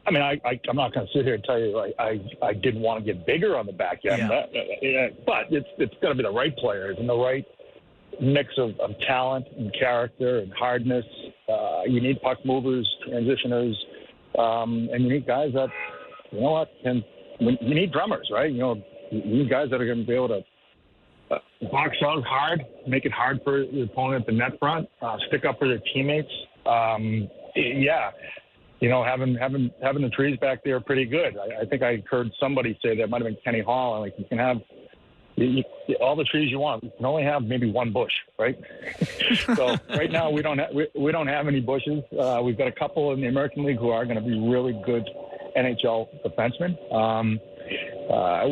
I mean, I'm not going to sit here and tell you I didn't want to get bigger on the back end, but it's got to be the right players and the right mix of talent and character and hardness. You need puck movers, transitioners, and you need guys that, you know what, you need drummers, right? You know, you need guys that are going to be able to box out hard, make it hard for the opponent at the net front, stick up for their teammates. You know, having the trees back there are pretty good. I think I heard somebody say that might have been Kenny Hall. Like, you can have all the trees you want. You can only have maybe one bush, right? So right now we don't have any bushes. We've got a couple in the American League who are going to be really good NHL defensemen.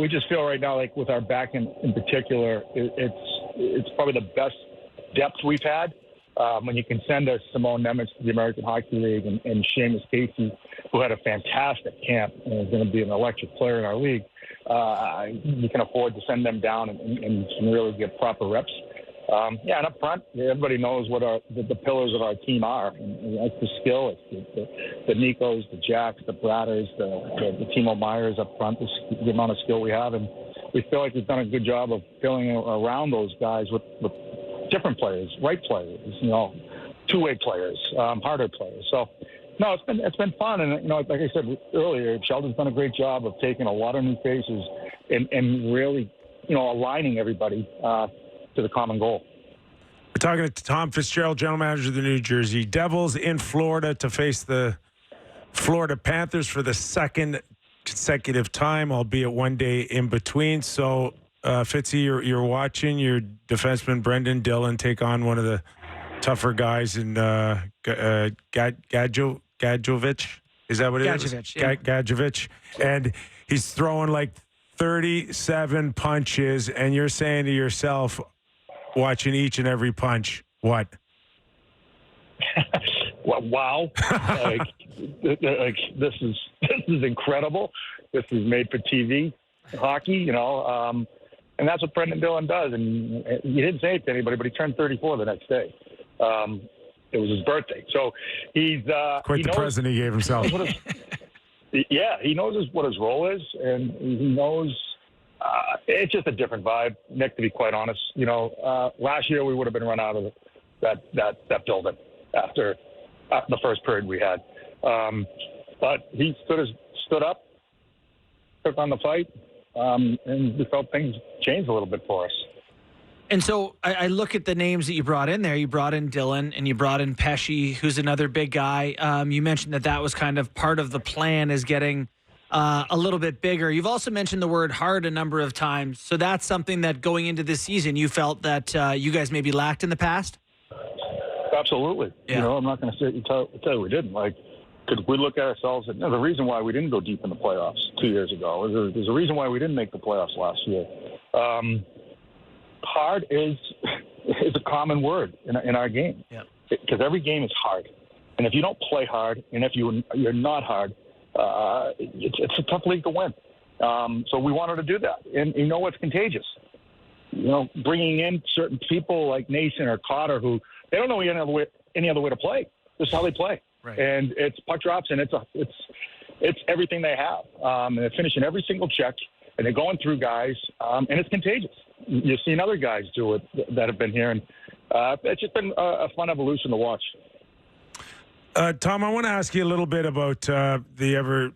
We just feel right now, like with our back end in particular, it's probably the best depth we've had. When you can send us Simone Nemec to the American Hockey League and Seamus Casey, who had a fantastic camp and is going to be an electric player in our league, you can afford to send them down and can really get proper reps. And up front, everybody knows what the pillars of our team are. And that's the skill. It's the Nikos, the Jacks, the Bratters, the Timo Meyers up front, the amount of skill we have. And we feel like we've done a good job of filling around those guys with different players, right players, you know, two-way players, harder players. So, no, it's been fun, and you know, like I said earlier, Sheldon's done a great job of taking a lot of new faces and really aligning everybody to the common goal. We're talking to Tom Fitzgerald, general manager of the New Jersey Devils, in Florida to face the Florida Panthers for the second consecutive time, albeit one day in between. So, Fitzy, you're watching your defenseman Brendan Dillon take on one of the tougher guys in Gadjovic. Is that what it is? Gadjovic, yeah. Gadjovic. And he's throwing like 37 punches, and you're saying to yourself, watching each and every punch, what? Wow. This is incredible. This is made for TV hockey, and that's what Brendan Dillon does. And he didn't say it to anybody, but he turned 34 the next day. It was his birthday. So he's quite the present he gave himself. He knows what his role is, and he knows it's just a different vibe, Nick, to be quite honest. Last year we would have been run out of that building after the first period we had. But he stood up, took on the fight, and we felt things changed a little bit for us. And so I look at the names that you brought in there. You brought in Dillon and you brought in Pesce, who's another big guy. You mentioned that was kind of part of the plan, is getting a little bit bigger. You've also mentioned the word hard a number of times. So that's something that going into this season, you felt that you guys maybe lacked in the past? Absolutely. Yeah. I'm not going to tell you we didn't. Because we look at ourselves, the reason why we didn't go deep in the playoffs 2 years ago, there's a reason why we didn't make the playoffs last year. Hard is a common word in our game. Yeah. Because every game is hard. And if you don't play hard, and if you're not hard, it's a tough league to win. So we wanted to do that. And it's contagious. Bringing in certain people like Nason or Cotter who they don't know any other way to play. This is how they play. Right. And it's puck drops, and it's everything they have. And they're finishing every single check, and they're going through guys, and it's contagious. You've seen other guys do it that have been here, and it's just been a fun evolution to watch. Tom, I want to ask you a little bit about the ever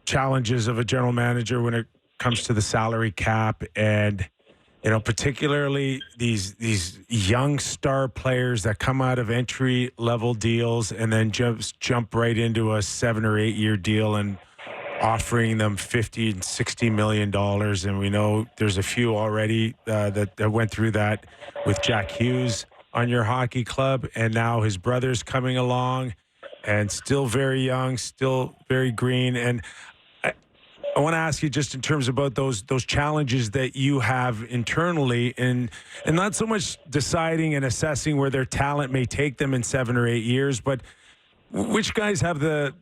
challenges of a general manager when it comes to the salary cap, and particularly these young star players that come out of entry level deals and then jump right into a 7 or 8 year deal and offering them $50 and $60 million. And we know there's a few already that went through that with Jack Hughes on your hockey club. And now his brother's coming along and still very young, still very green. And I want to ask you just in terms about those challenges that you have internally and not so much deciding and assessing where their talent may take them in 7 or 8 years, but which guys have the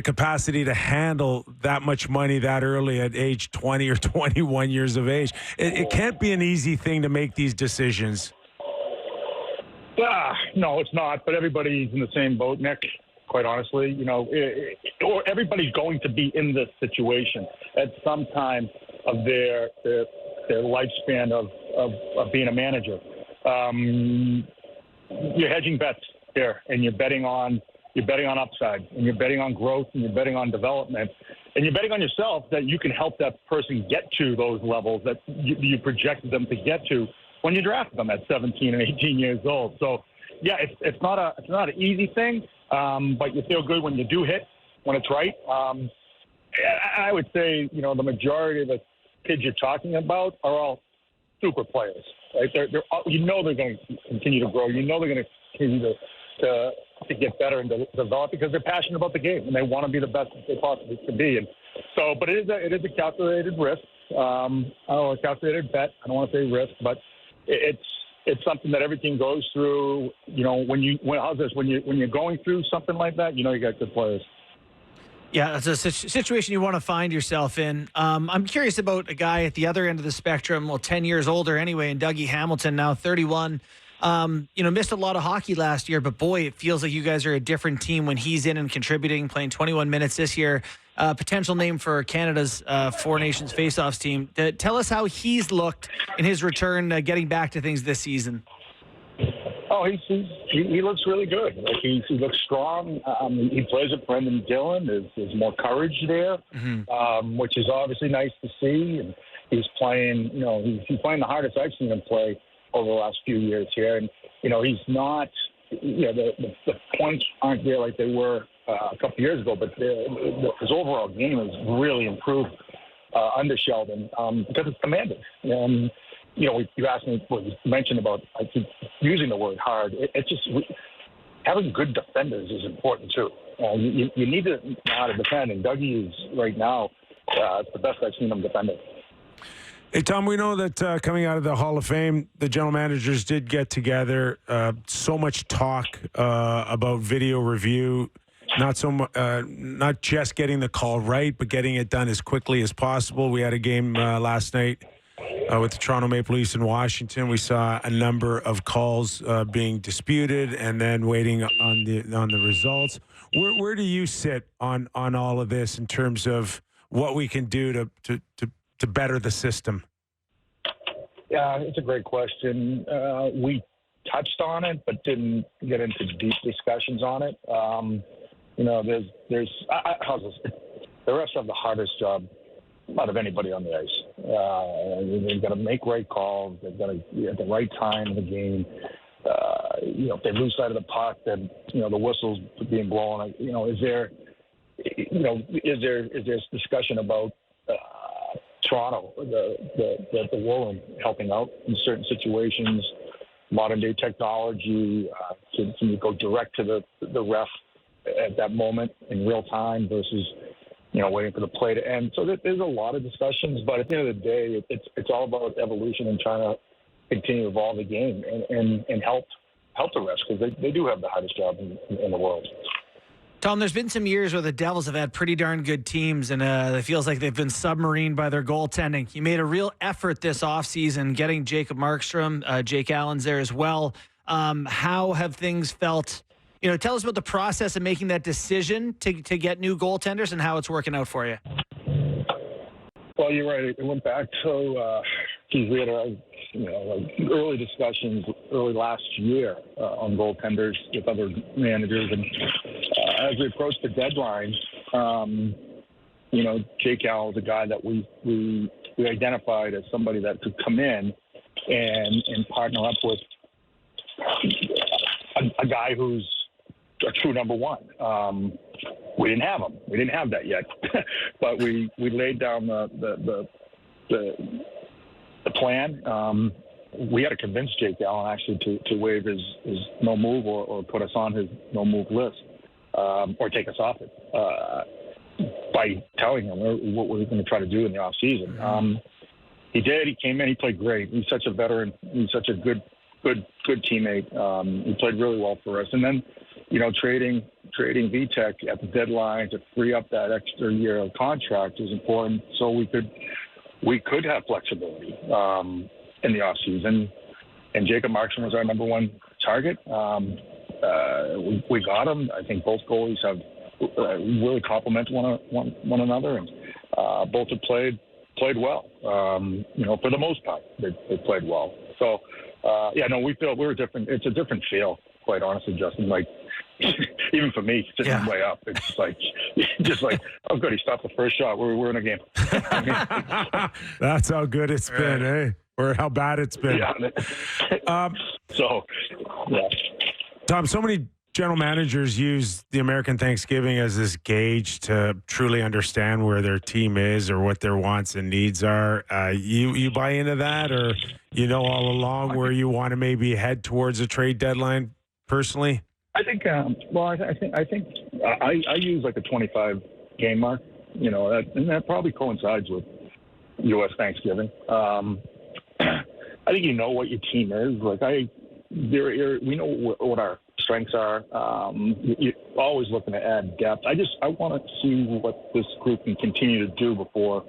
capacity to handle that much money that early at age 20 or 21 years of age. It can't be an easy thing to make these decisions. No, it's not. But everybody's in the same boat, Nick, quite honestly. Or everybody's going to be in this situation at some time of their lifespan of being a manager. You're hedging bets here, and you're betting on upside, and you're betting on growth, and you're betting on development, and you're betting on yourself that you can help that person get to those levels that you projected them to get to when you draft them at 17 and 18 years old. So, yeah, it's not an easy thing, but you feel good when you do hit, when it's right. I would say, the majority of the kids you're talking about are all super players, right? They're they're going to continue to grow. They're going to continue to get better and to develop because they're passionate about the game and they want to be the best that they possibly can be. And so, but it is a calculated risk. I don't know, a calculated bet. I don't want to say risk, but it's something that every team goes through. When you're going through something like that, you got good players. Yeah, it's a situation you want to find yourself in. I'm curious about a guy at the other end of the spectrum, 10 years older anyway, and Dougie Hamilton, now 31. Missed a lot of hockey last year, but boy, it feels like you guys are a different team when he's in and contributing, playing 21 minutes this year. Potential name for Canada's Four Nations Faceoffs team. Tell us how he's looked in his return, getting back to things this season. Oh, he looks really good. He looks strong. He plays with Brendan Dillon. There's more courage there, which is obviously nice to see. And he's playing. He's playing the hardest I've seen him play over the last few years here, and he's not. The points aren't there like they were a couple years ago, but his overall game has really improved under Sheldon because it's demanding. And you asked me, you mentioned about, I keep using the word hard. It's just having good defenders is important too. You need to know how to defend, and Dougie is right now the best I've seen him defending. Hey, Tom, we know that coming out of the Hall of Fame, the general managers did get together. So much talk about video review, not just getting the call right, but getting it done as quickly as possible. We had a game last night with the Toronto Maple Leafs in Washington. We saw a number of calls being disputed and then waiting on the results. Where do you sit on all of this in terms of what we can do to better the system? Yeah, it's a great question. We touched on it, but didn't get into deep discussions on it. How's this? The refs have the hardest job out of anybody on the ice. They've got to make right calls. They've got to at the right time in the game. If they lose sight of the puck, then the whistle's being blown. Is there discussion about Toronto, the Woolen helping out in certain situations, modern day technology? Can you go direct to the ref at that moment in real time versus waiting for the play to end? So there's a lot of discussions, but at the end of the day, it's all about evolution and trying to continue to evolve the game and help the refs, because they do have the hardest job in the world. Tom, there's been some years where the Devils have had pretty darn good teams, and it feels like they've been submarined by their goaltending. You made a real effort this offseason getting Jacob Markstrom, Jake Allen's there as well. How have things felt? Tell us about the process of making that decision to get new goaltenders and how it's working out for you. Well, you're right. It went back to we had early discussions early last year on goaltenders with other managers, and as we approached the deadline, Jake Allen was a guy that we identified as somebody that could come in and partner up with a guy who's a true number one. We didn't have him. We didn't have that yet, but we laid down the plan. We had to convince Jake Allen actually to waive his no move or put us on his no move list, or take us off it by telling him what we were going to try to do in the off season. He did. He came in. He played great. He's such a veteran. He's such a good teammate. He played really well for us. And then, trading VTech at the deadline to free up that extra year of contract was important, so we could have flexibility in the off season. And Jacob Markstrom was our number one target. We got him. I think both goalies have really complement one another, and both have played well. For the most part, they played well. So, we feel we're different. It's a different feel, quite honestly, Justin. Like, even for me, sitting way up, it's just like, oh, good, he stopped the first shot. We're in a game. That's how good it's been, eh? Or how bad it's been. Yeah. Tom, so many general managers use the American Thanksgiving as this gauge to truly understand where their team is or what their wants and needs are. You buy into that, or all along where you want to maybe head towards a trade deadline personally? I think. I think I use like a 25 game mark. And that probably coincides with U.S. Thanksgiving. I think what your team is. Like we know what our strengths are. You're always looking to add depth. I want to see what this group can continue to do before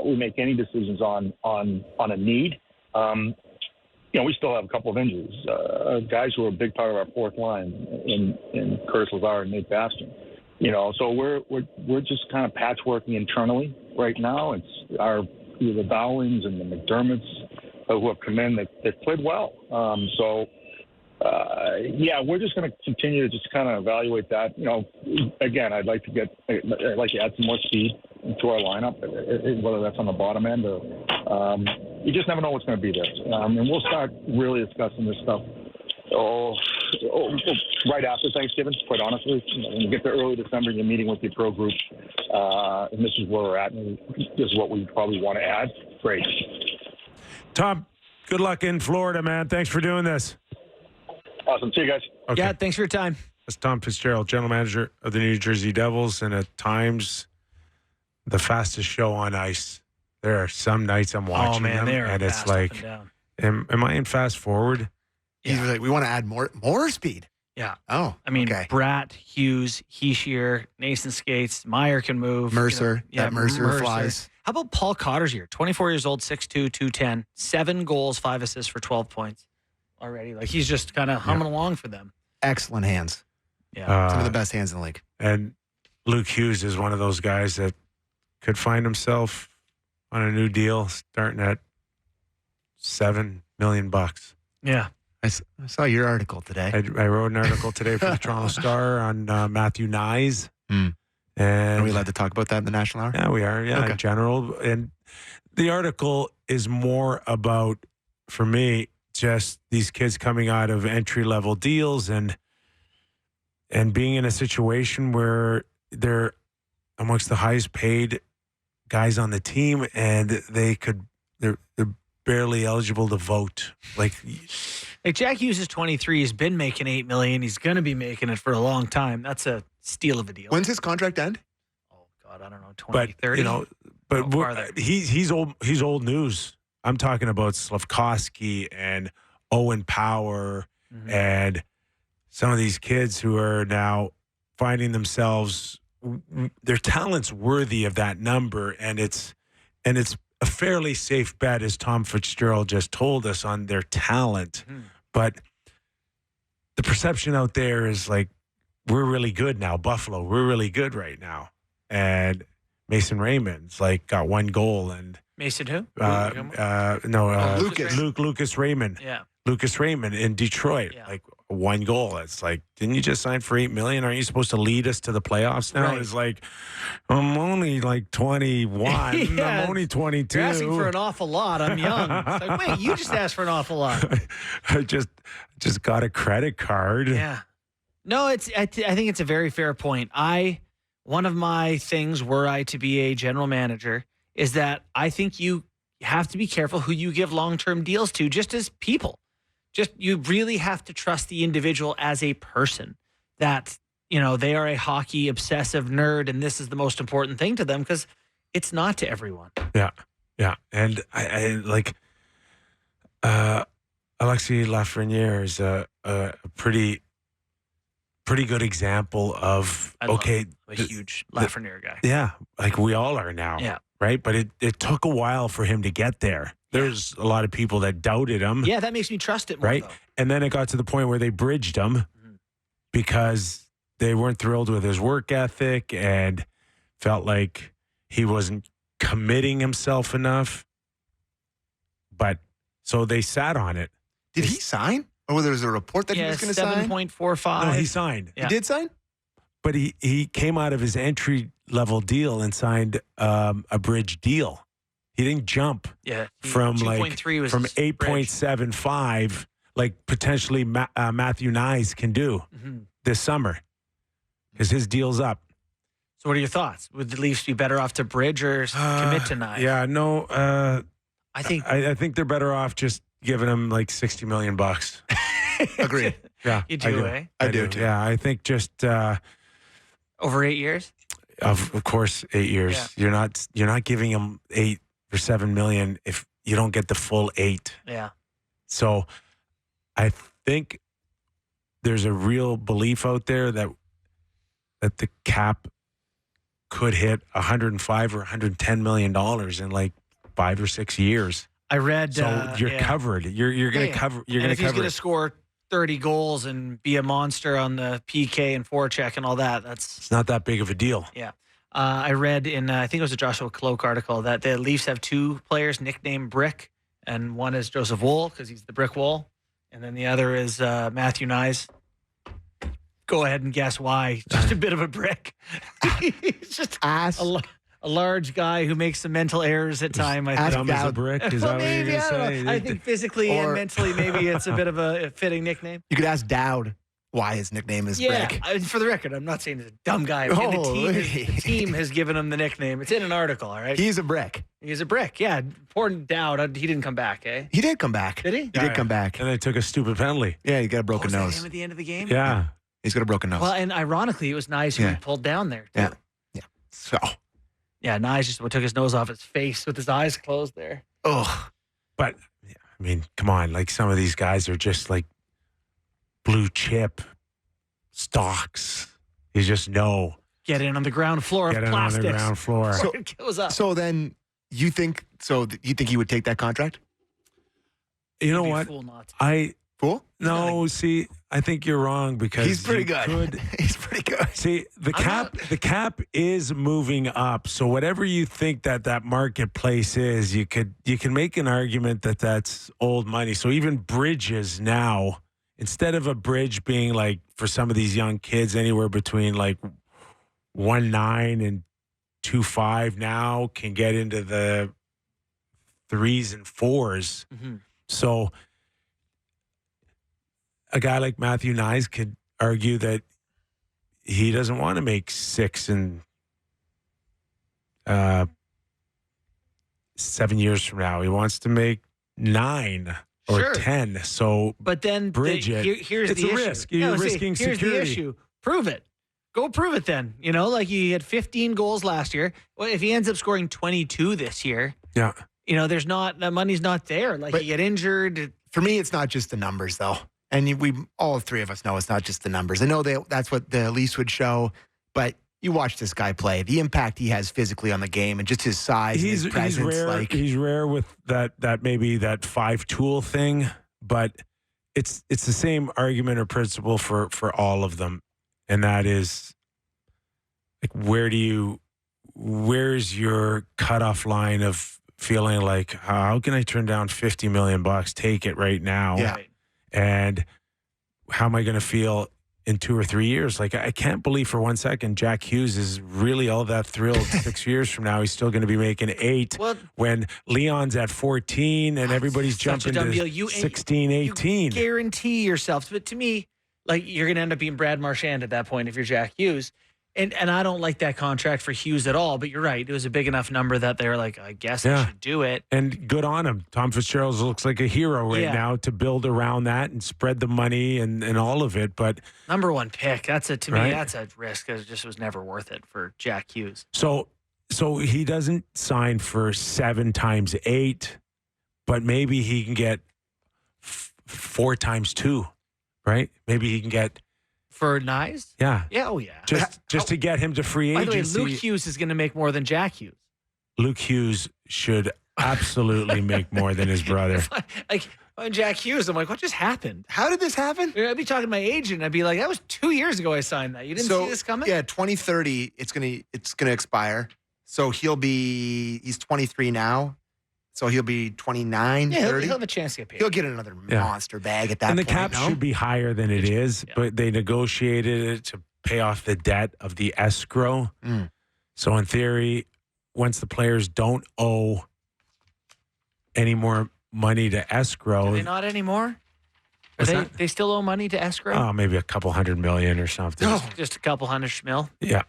we make any decisions on a need. We still have a couple of injuries. Guys who are a big part of our fourth line in Curtis Lazar and Nate Bastian. So we're just kind of patchworking internally right now. It's the Bowlings and the McDermotts who have come in. They've played well. We're just going to continue to just kind of evaluate that. Again, I'd like to add some more speed into our lineup, whether that's on the bottom end or you just never know what's going to be there. And we'll start really discussing this stuff right after Thanksgiving, quite honestly. When you get to early December, you're meeting with your pro group, and this is where we're at, and this is what we probably want to add. Great. Tom, good luck in Florida, man. Thanks for doing this. Awesome. See you guys. Okay. Yeah, thanks for your time. That's Tom Fitzgerald, general manager of the New Jersey Devils, and at times the fastest show on ice. There are some nights I'm watching them, and it's like, am I in fast forward? He's like, we want to add more speed. Yeah. Oh, I mean, okay. Bratt, Hughes, Heishier, Nason skates, Meyer can move. Mercer. Mercer flies. How about Paul Cotter's year? 24 years old, 6'2", 210, 7 goals, 5 assists for 12 points already. Like, he's just kind of humming along for them. Excellent hands. Yeah. Some of the best hands in the league. And Luke Hughes is one of those guys that could find himself on a new deal starting at $7 million. Yeah. I saw your article today. I wrote an article today for the Toronto Star on Matthew Nyes. And are we allowed to talk about that in the National Hour? Yeah, we are. Yeah, Okay. in general. And the article is more about, for me, just these kids coming out of entry-level deals and being in a situation where they're amongst the highest paid guys on the team, and they're barely eligible to vote. Like Jack Hughes is 23. He's been making $8 million. He's going to be making it for a long time. That's a steal of a deal. When's his contract end? Oh God, I don't know. 2030. But he's old. He's old news. I'm talking about Slavkovsky and Owen Power and some of these kids who are now finding themselves, their talent's worthy of that number, and it's a fairly safe bet, as Tom Fitzgerald just told us, on their talent. But the perception out there is like, we're really good now, Buffalo. We're really good right now, and Mason Raymond's like got 1 goal, and Mason who? Lucas Raymond. Yeah. Lucas Raymond in Detroit, like 1 goal. It's like, didn't you just sign for $8 million? Aren't you supposed to lead us to the playoffs now? Right. It's like, I'm only like 21. I'm only 22. You're asking for an awful lot. I'm young. It's like, wait, you just asked for an awful lot. I just got a credit card. Yeah. No, I think it's a very fair point. One of my things, were I to be a general manager, is that I think you have to be careful who you give long-term deals to, just as people. You really have to trust the individual as a person, that, they are a hockey obsessive nerd and this is the most important thing to them, because it's not to everyone. Yeah. Yeah. And I like, Alexis Lafreniere is a pretty good example of, I'm a huge Lafreniere guy. Yeah. Like we all are now. Yeah. Right. But it took a while for him to get there. There's a lot of people that doubted him. Yeah, that makes me trust it more. Right. Though. And then it got to the point where they bridged him because they weren't thrilled with his work ethic and felt like he wasn't committing himself enough. But so they sat on it. Did he sign? Or there was a report that he was going to sign? 7.45. No, he signed. Yeah. He did sign? But he came out of his entry-level deal and signed a bridge deal. He didn't jump from 2.3 was from 8.75 like potentially Matthew Nyes can do this summer because his deal's up. So what are your thoughts? Would the Leafs be better off to bridge or commit to Nyes? Yeah, no. I think they're better off just giving him like $60 million. Agreed. Yeah, you do, eh? I do too. Yeah, I think just over 8 years. Of course, 8 years. Yeah. You're not giving him 8 or $7 million if you don't get the full 8. Yeah. So I think there's a real belief out there that the cap could hit $105 or $110 million in like 5 or 6 years. I read. So you're covered. You're going to cover. You're going to cover. He's going to score 30 goals and be a monster on the PK and forecheck and all that. It's not that big of a deal. Yeah. I read in, I think it was a Joshua Cloak article, that the Leafs have 2 players nicknamed Brick, and one is Joseph Woll because he's the brick wall, and then the other is Matthew Nyes. Go ahead and guess why. Just a bit of a brick. He's just ass a large guy who makes some mental errors at time. I think. Dumb as a brick. Is that what you're Maybe, going to I don't say? know. I think physically and mentally, maybe it's a bit of a fitting nickname. You could ask Dowd why his nickname is Yeah, Brick. for the record, I'm not saying he's a dumb guy. I'm saying the team has given him the nickname. It's in an article, all right? He's a brick. He's a brick, yeah. Poor Dowd, he didn't come back, eh? He did come back. Did he? He did come back. And they took a stupid penalty. Yeah, he got a broken Was that nose. him at the end of the game? Yeah. He's got a broken nose. Well, and ironically, it was Nyes who Yeah. pulled down there, too. Yeah. So, Yeah, Nyes just took his nose off his face with his eyes closed there. ugh. But, I mean, come on. Like, some of these guys are just like blue chip stocks. You just know. Get in on the ground floor Get of in on plastics. the ground floor. So- It goes up. So then you think he would take that contract? You know He'd be a what? fool not to. Fool? No, see, I think you're wrong because He's pretty you good. could- He's pretty good. See, the cap is moving up. So whatever you think that marketplace is, you can make an argument that that's old money. So even bridges now, instead of a bridge being like for some of these young kids anywhere between like 1.9 and 2.5 now can get into the 3s and 4s. Mm-hmm. So a guy like Matthew Nyes could argue that he doesn't want to make 6 and 7 years from now. He wants to make 9 or Sure. 10. So But then bridge it. here's It's the a issue. risk. You're risking here's security. the issue. Prove it. Go prove it then. You know, like he had 15 goals last year. Well, if he ends up scoring 22 this year, yeah, you know, the money's not there. Like But- he get injured. For me, it's not just the numbers, though. And we all three of us know it's not just the numbers. I know that's what the Leafs would show, but you watch this guy play, the impact he has physically on the game and just his size, and his presence. He's rare with that maybe that 5-tool thing, but it's the same argument or principle for all of them, and that is like where's your cutoff line of feeling like how can I turn down $50 million? Take it right now. Yeah. Right. And how am I going to feel in 2 or 3 years? Like, I can't believe for 1 second Jack Hughes is really all that thrilled 6 years from now. He's still going to be making 8 Well, when Leon's at 14 and everybody's such a jumping dumb to deal. You 16, 18. You guarantee yourself. But to me, like you're going to end up being Brad Marchand at that point if you're Jack Hughes. And I don't like that contract for Hughes at all. But you're right. It was a big enough number that they were like, I guess I should do it. And good on him. Tom Fitzgerald looks like a hero right now to build around that and spread the money and all of it. But Number 1 pick. To Right. me, that's a risk. It just was never worth it for Jack Hughes. So he doesn't sign for 7 times 8, but maybe he can get 4 times 2, right? Maybe he can get For Nyes? Yeah, Yeah, oh yeah. just to get him to free By the way, agency. Luke Hughes is going to make more than Jack Hughes. Luke Hughes should absolutely make more than his brother. Like when Jack Hughes, I'm like, what just happened? How did this happen? I'd be talking to my agent. I'd be like, that was 2 years ago I signed that. You didn't see this coming? Yeah, 2030, it's gonna expire. So he's 23 now. So he'll be 29, Yeah, 30. he'll have a chance to get paid. He'll get another monster bag at that And the point. cap no? should be higher than it is, but they negotiated it to pay off the debt of the escrow. Mm. So in theory, once the players don't owe any more money to escrow, Do they not anymore? What's that? They still owe money to escrow? maybe a couple $100 million or something. Just a couple $100 schmil. Yeah.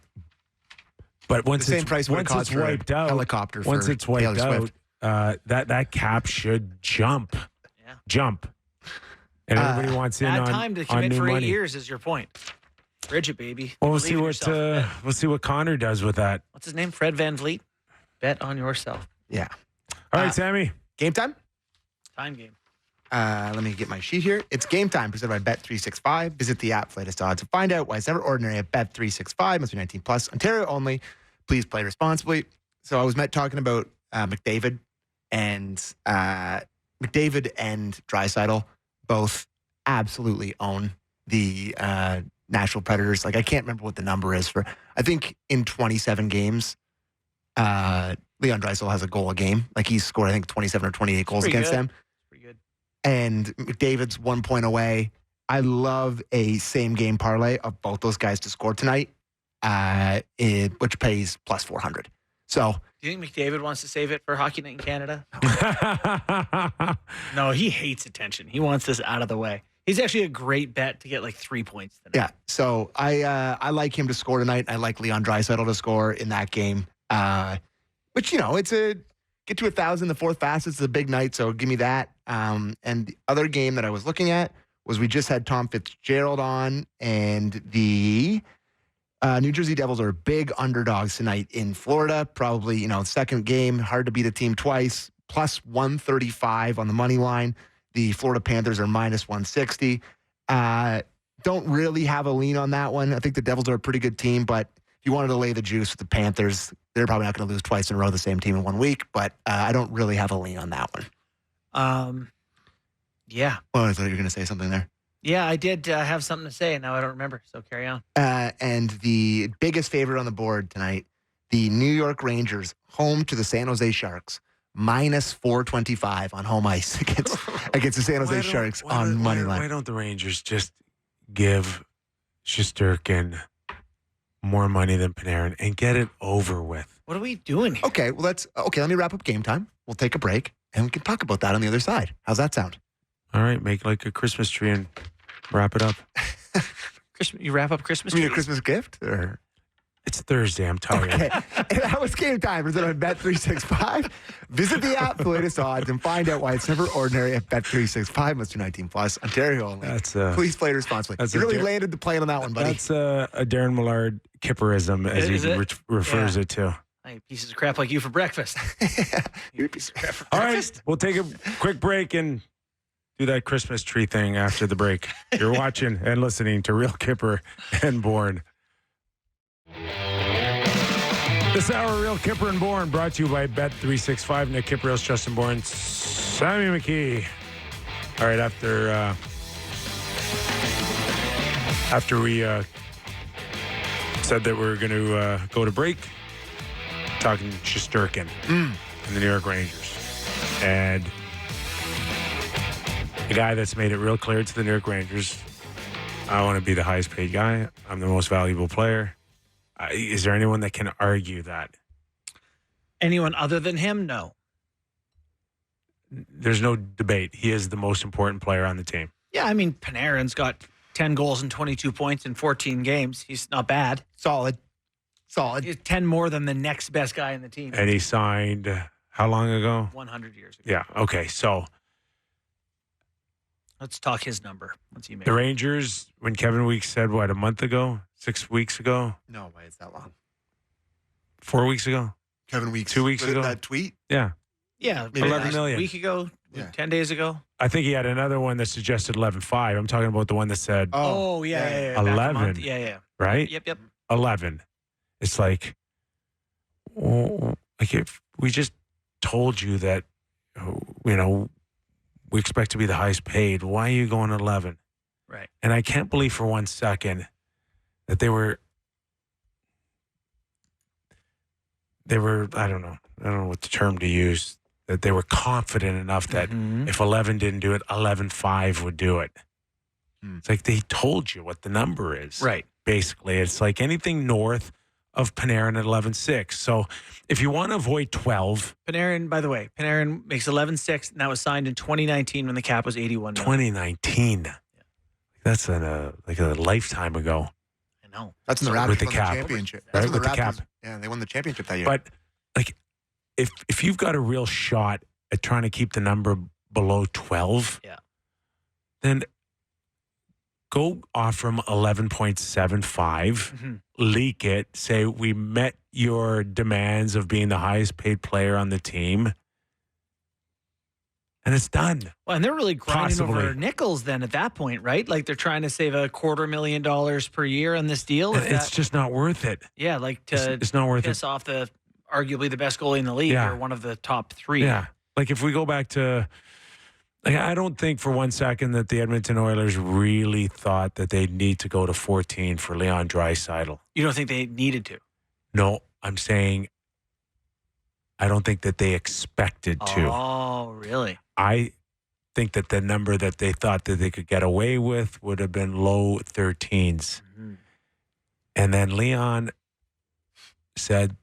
But once The same price would once cost it's for a wiped out, helicopter once for it's wiped Taylor out, Swift. that cap should jump. Yeah. Jump. And everybody wants in Bad on, time to on commit new for 8 money. years is your point. Bridget, baby. Well, Believe in yourself. we'll see what Connor does with that. What's his name? Fred Van Vliet. Bet on yourself. Yeah. All right, Sammy. Game time? Time game. Let me get my sheet here. It's game time presented by Bet365. Visit the app for latest odds and find out why it's never ordinary at Bet365. Must be 19 plus. Ontario only. Please play responsibly. So I was talking about McDavid and Draisaitl both absolutely own the Nashville Predators. Like I can't remember what the number is for. I think in 27 games, Leon Draisaitl has a goal a game. Like he's scored I think 27 or 28 goals Pretty against good. them. Pretty good. And McDavid's 1 point away. I love a same game parlay of both those guys to score tonight, which pays plus 400. So, Do you think McDavid wants to save it for Hockey Night in Canada? No, he hates attention. He wants this out of the way. He's actually a great bet to get like 3 points tonight. yeah. So I like him to score tonight. I like Leon Draisaitl to score in that game. Which, it's a get to 1,000, the fourth fastest is a big night. So give me that. And the other game that I was looking at was we just had Tom Fitzgerald on, and the New Jersey Devils are big underdogs tonight in Florida. Probably, second game, hard to beat a team twice, plus 135 on the money line. The Florida Panthers are minus 160. Don't really have a lean on that one. I think the Devils are a pretty good team, but if you wanted to lay the juice with the Panthers, they're probably not going to lose twice in a row, the same team in 1 week, but I don't really have a lean on that one. Yeah. Well, I thought you were going to say something there. Yeah, I did have something to say, and now I don't remember, so carry on. And the biggest favorite on the board tonight, the New York Rangers, home to the San Jose Sharks, minus 425 on home ice against the San Jose Sharks on money line. Why don't the Rangers just give Shesterkin more money than Panarin and get it over with? What are we doing here? Okay, well, let me wrap up game time. We'll take a break, and we can talk about that on the other side. How's that sound? All right, make like a Christmas tree and wrap it up. You wrap up Christmas You mean trees? a Christmas gift? Or? It's Thursday, I'm tired. Okay. And that was game time. Is it on Bet365? Visit the app for the latest odds and find out why it's never ordinary at Bet365. Must do 19 plus. Ontario only. Please play responsibly. You really landed the plane on that one, buddy. That's a Darren Millard Kipperism, as he refers it to. I eat pieces of crap like you for breakfast. You're a piece of crap for All breakfast. right, we'll take a quick break and do that Christmas tree thing after the break. You're watching and listening to Real Kyper and Bourne. This hour, Real Kyper and Bourne, brought to you by Bet365. Nick Kypreos, Justin Bourne, Sammy McKee. All right, after we said that we were going to go to break, talking Shesterkin and the New York Rangers. And the guy that's made it real clear to the New York Rangers, I want to be the highest paid guy. I'm the most valuable player. Is there anyone that can argue that? Anyone other than him? No. There's no debate. He is the most important player on the team. Yeah, I mean, Panarin's got 10 goals and 22 points in 14 games. He's not bad. Solid. He's 10 more than the next best guy in the team. And he signed how long ago? 100 years ago. Yeah, okay. So let's talk his number. What's he make? the Rangers, when Kevin Weeks said, what, a month ago? 6 weeks ago? No way, it's that long. 4 weeks ago? Kevin Weeks. 2 weeks Put it in ago? that tweet? Yeah. Yeah, Maybe 11 million. A week ago, Yeah. 10 days ago. I think he had another one that suggested 11.5. I'm talking about the one that said, Oh, yeah. Back a 11. month. Yeah. right? Yep. 11. It's like, if we just told you that, we expect to be the highest paid, why are you going 11? Right. And I can't believe for 1 second that they were, I don't know what the term to use, that they were confident enough that if 11 didn't do it, 11.5 would do it. It's like they told you what the number is. Right. Basically, it's like anything north of Panarin at 11.6. So if you want to avoid 12. Panarin, by the way, makes 11.6, and that was signed in 2019 when the cap was 81 million. 2019. Yeah. That's a lifetime ago. I know. That's in the Raptors With the won cap. the championship. Right, That's when with the Raptors- cap. Yeah, they won the championship that year. But if you've got a real shot at trying to keep the number below 12, then go offer him 11.75, leak it, say we met your demands of being the highest paid player on the team, and it's done. Well, and they're really grinding Possibly. over nickels then at that point, right? Like they're trying to save $250,000 per year on this deal. It's just not worth it. Yeah, like to It's not worth piss it. off arguably the best goalie in the league or one of the top three. Yeah. Like if we go back to, I don't think for 1 second that the Edmonton Oilers really thought that they'd need to go to 14 for Leon Draisaitl. You don't think they needed to? No, I'm saying I don't think that they expected to. Oh, really? I think that the number that they thought that they could get away with would have been low 13s. And then Leon said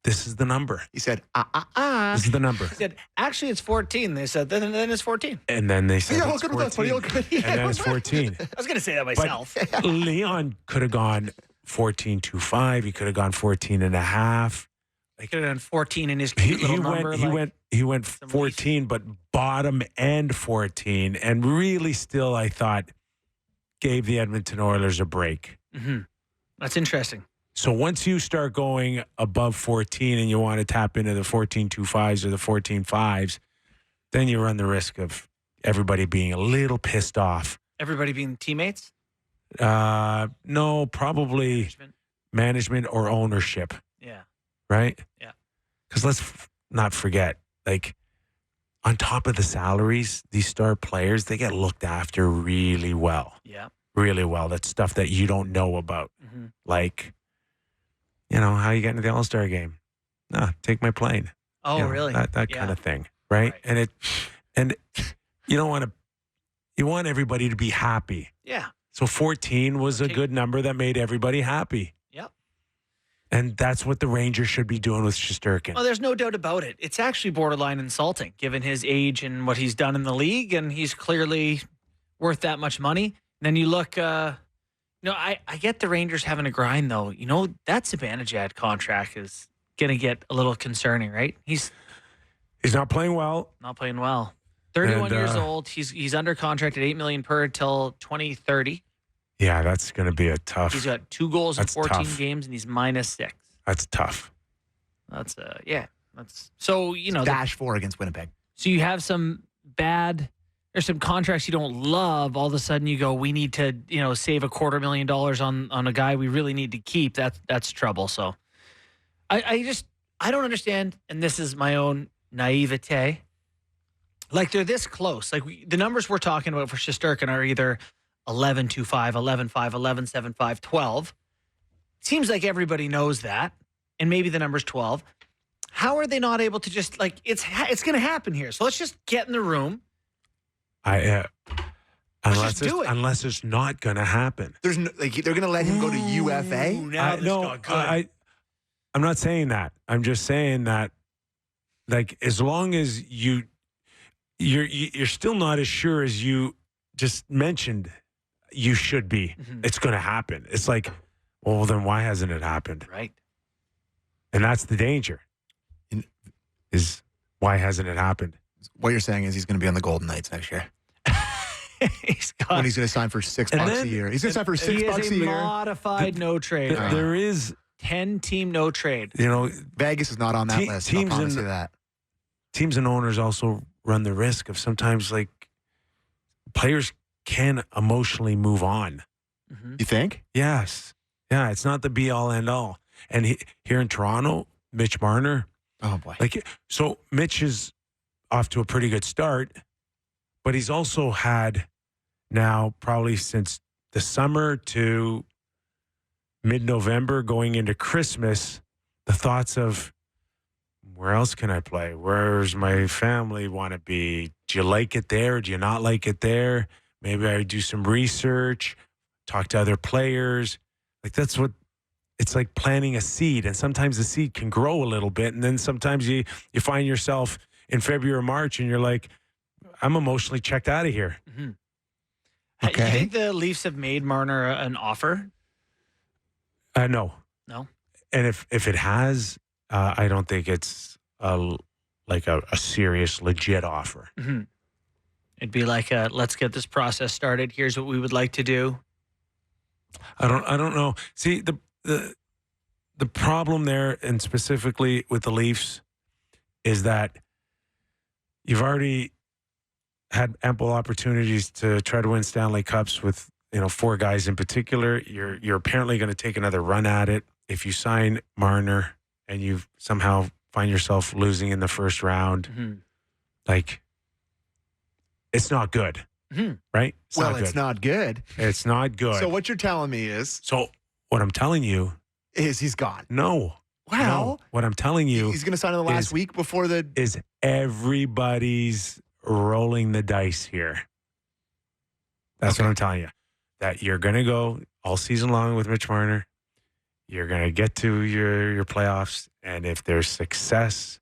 this is the number. He said, This is the number. He said, actually, it's 14. They said, then it's 14. And then they said, Yeah, it's 14. yeah, And then it's 14. I was going to say that myself. But Leon could have gone 14.25. He could have gone 14 and a half. He could have done 14 in his cute little number. He went 14, but bottom end 14. And really still, I thought, gave the Edmonton Oilers a break. Mm-hmm. That's interesting. So once you start going above 14 and you want to tap into the 14.25s or the 14.5s, then you run the risk of everybody being a little pissed off. Everybody being teammates? No, probably management or ownership. Yeah. Right? Yeah. Because let's not forget, like, on top of the salaries, these star players, they get looked after really well. Yeah. Really well. That's stuff that you don't know about. Mm-hmm. Like, you know, how you get into the All-Star game? Nah, take my plane. Oh, You know, really? That kind of thing, right? And you don't want to. You want everybody to be happy. Yeah. So 14 was a good number that made everybody happy. Yep. And that's what the Rangers should be doing with Shesterkin. Well, there's no doubt about it. It's actually borderline insulting, given his age and what he's done in the league, and he's clearly worth that much money. And then you look. I get the Rangers having a grind, though. You know, that Zibanejad contract is going to get a little concerning, right? He's not playing well. Not playing well. 31 years old. He's under contract at $8 million per till 2030. Yeah, that's going to be a tough. He's got 2 goals in 14 games, and he's -6. That's tough. That's That's so dash 4 against Winnipeg. So you have some bad. There's some contracts you don't love. All of a sudden, you go, we need to, save $250,000 on a guy we really need to keep. That's trouble. So, I don't understand, and this is my own naivete. Like, they're this close. Like, the numbers we're talking about for Shesterkin are either 11.25, 11.5, 11.75, 12. Seems like everybody knows that, and maybe the number's 12. How are they not able to just, like, it's going to happen here? So let's just get in the room. Unless it's not going to happen. There's no, like, they're going to let him go to UFA. Not good. I'm not saying that. I'm just saying that, like, as long as you're still not as sure as you just mentioned you should be. Mm-hmm. It's going to happen. It's like, well, then why hasn't it happened? Right. And that's the danger. Is why hasn't it happened? What you're saying is he's going to be on the Golden Knights next year. When he's going to sign for $6 a year. He's going to sign for $6 a year. He is a modified no trade. There is 10-team no trade. Vegas is not on that list. I'll promise you that. Teams and owners also run the risk of sometimes, like, players can emotionally move on. Mm-hmm. You think? Yes. Yeah, it's not the be-all, end-all. And here in Toronto, Mitch Marner. Oh, boy. So Mitch is off to a pretty good start, but he's also had now probably since the summer to mid-November going into Christmas, the thoughts of, where else can I play? Where's my family want to be? Do you like it there? Do you not like it there? Maybe I do some research, talk to other players. Like, that's what it's like, planting a seed. And sometimes the seed can grow a little bit. And then sometimes you find yourself in February or March and you're like, I'm emotionally checked out of here. Mm-hmm. Okay. Do you think the Leafs have made Marner an offer? No. No? And if it has, I don't think it's a serious, legit offer. Mm-hmm. It'd be like, let's get this process started. Here's what we would like to do. I don't know. See, the problem there, and specifically with the Leafs, is that you've already had ample opportunities to try to win Stanley Cups with 4 guys in particular. You're apparently going to take another run at it. If you sign Marner and you somehow find yourself losing in the first round, mm-hmm. like, it's not good, mm-hmm. right? It's not good. It's not good. So what you're telling me is... So what I'm telling you... is he's gone. No. Wow. No. What I'm telling you... He's going to sign in the last week before the... Is everybody's rolling the dice here. That's what I'm telling you. That you're going to go all season long with Mitch Marner. you're going to get to your playoffs, and if there's success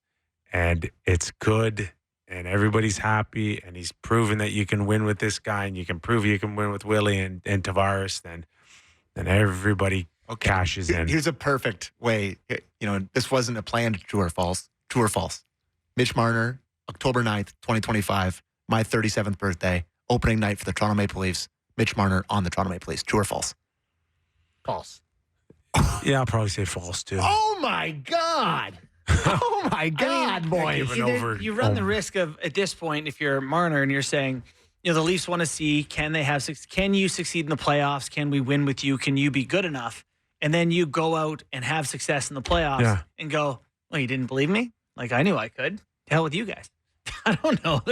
and it's good and everybody's happy and he's proven that you can win with this guy and you can prove you can win with Willie and Tavares, then everybody cashes in. Here's a perfect way. This wasn't a planned true or false. True or false. Mitch Marner, October 9th, 2025, my 37th birthday, opening night for the Toronto Maple Leafs. Mitch Marner on the Toronto Maple Leafs. True or false? False. Yeah, I'll probably say false too. Oh my God. Oh my God, boys. You run the risk of, at this point, if you're Marner and you're saying, the Leafs want to see, can you succeed in the playoffs? Can we win with you? Can you be good enough? And then you go out and have success in the playoffs and go, well, you didn't believe me? Like, I knew I could. To hell with you guys. I don't know.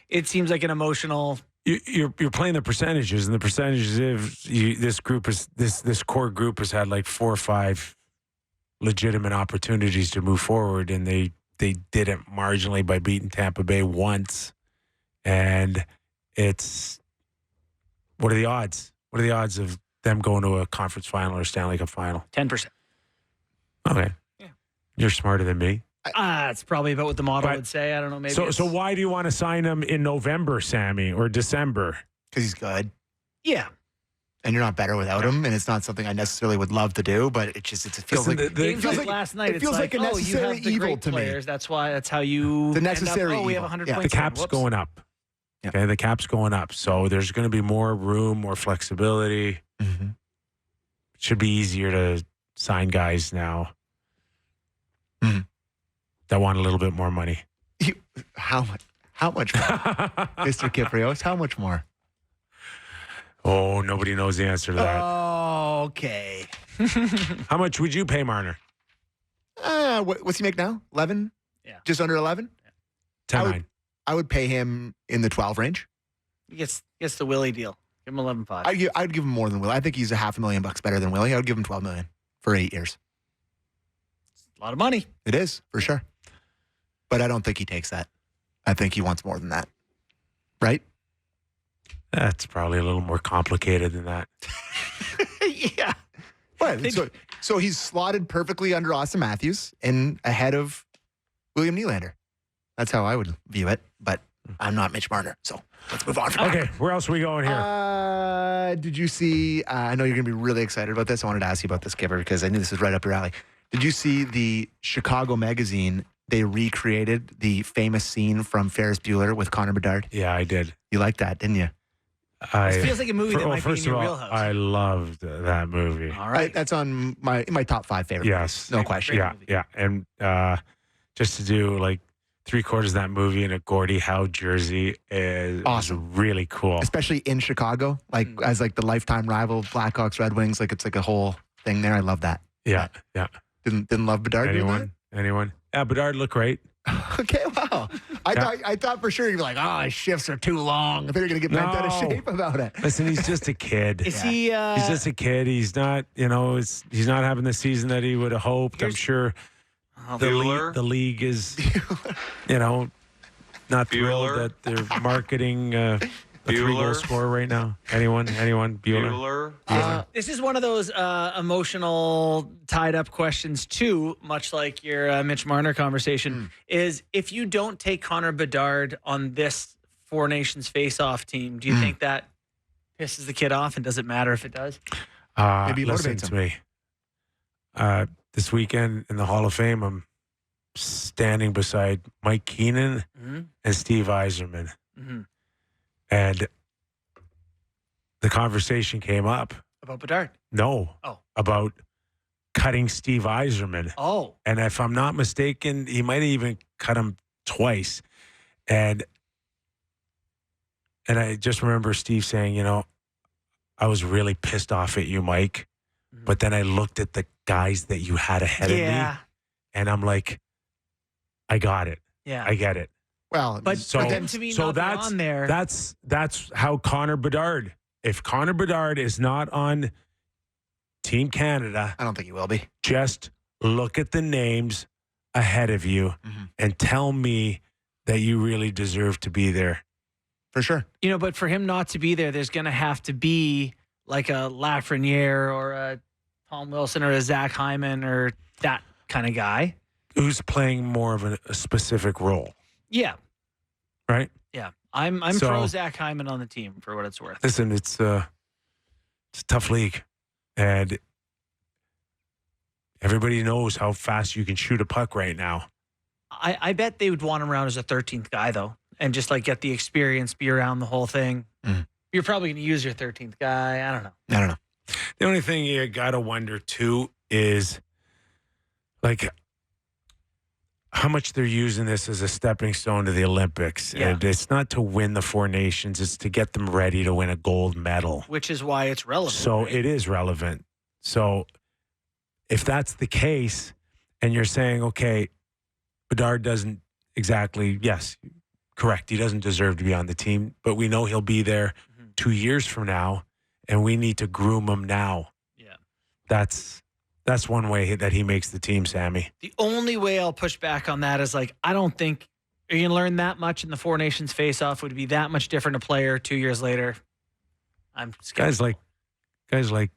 It seems like an emotional. You're playing the percentages, and the percentages this core group has had like 4 or 5 legitimate opportunities to move forward, and they did it marginally by beating Tampa Bay once. And what are the odds? What are the odds of them going to a conference final or Stanley Cup final? 10%. Okay. Yeah. You're smarter than me. It's probably about what the model would say. I don't know. Maybe. So why do you want to sign him in November, Sammy, or December? Because he's good. Yeah. And you're not better without him, and it's not something I necessarily would love to do, but it feels like last night. It feels like a necessary evil to players. me. That's how you the necessary. We have 100 points. The cap's going up. Yeah. Okay, the cap's going up, so there's going to be more room, more flexibility. Mm-hmm. It should be easier to sign guys now that want a little bit more money. How much? How much more, Mr. Kypreos? How much more? Oh, nobody knows the answer to that. Oh, okay. How much would you pay Marner? What's he make now? 11? Yeah. Just under 11? 10-9. I would pay him in the 12 range. He gets the Willie deal. Give him 11.5. I'd give him more than Willie. I think he's $500,000 better than Willie. I would give him $12 million for 8 years. It's a lot of money. It is, for sure. But I don't think he takes that. I think he wants more than that. Right? That's probably a little more complicated than that. Yeah. What? So he's slotted perfectly under Austin Matthews and ahead of William Nylander. That's how I would view it. But I'm not Mitch Marner, so let's move on. Okay, where else are we going here? Did you see? I know you're going to be really excited about this. I wanted to ask you about this, Kyper, because I knew this was right up your alley. Did you see the Chicago Magazine? They recreated the famous scene from Ferris Bueller with Connor Bedard. Yeah, I did. You liked that, didn't you? It feels like a movie that might be in your wheelhouse. I loved that movie. All right. That's on my top 5 favorite yes. movies. No question. Yeah. And just to do like 3/4 of that movie in a Gordie Howe jersey is awesome. Really cool. Especially in Chicago, as like the lifetime rival, Blackhawks, Red Wings. Like it's like a whole thing there. I love that. Yeah. Didn't love Bedard. Anyone? Yeah, Bedard looked great. Okay, wow. I thought for sure you'd be like, his shifts are too long. I think you're going to get bent out of shape about it. Listen, he's just a kid. Is he? He's just a kid. He's not, he's not having the season that he would have hoped. I'm sure the league is, not thrilled that they're marketing a 3-goal scorer right now. Anyone? Bueller? This is one of those emotional, tied-up questions, too, much like your Mitch Marner conversation, is if you don't take Connor Bedard on this Four Nations face-off team, do you think that pisses the kid off, and does it matter if it does? Maybe listen motivates to me. This weekend in the Hall of Fame, I'm standing beside Mike Keenan and Steve Yzerman. Mm-hmm. And the conversation came up. About Bedard? No. Oh. About cutting Steve Yzerman. Oh. And if I'm not mistaken, he might have even cut him twice. And I just remember Steve saying, I was really pissed off at you, Mike. Mm-hmm. But then I looked at the guys that you had ahead of me. And I'm like, I got it. Yeah. I get it. Well, but then to me, not on there. That's how Connor Bedard. If Connor Bedard is not on Team Canada, I don't think he will be. Just look at the names ahead of you and tell me that you really deserve to be there. For sure. But for him not to be there, there's going to have to be like a Lafreniere or a Tom Wilson or a Zach Hyman or that kind of guy. Who's playing more of a specific role, Yeah. right? Yeah. I'm pro Zach Hyman on the team for what it's worth. Listen, it's a tough league, and everybody knows how fast you can shoot a puck right now. I bet they would want him around as a 13th guy, though, and just like get the experience, be around the whole thing. You're probably going to use your 13th guy. I don't know. The only thing you got to wonder, too, is like how much they're using this as a stepping stone to the Olympics. Yeah. And it's not to win the Four Nations. It's to get them ready to win a gold medal. Which is why it's relevant. So right? it is relevant. So if that's the case, and you're saying, okay, Bedard doesn't exactly, yes, correct. He doesn't deserve to be on the team, but we know he'll be there 2 years from now, and we need to groom him now. Yeah. That's one way that he makes the team, Sammy. The only way I'll push back on that is like, I don't think you're going to learn that much in the Four Nations face-off. Would be that much different a player 2 years later. I'm skeptical. Guys like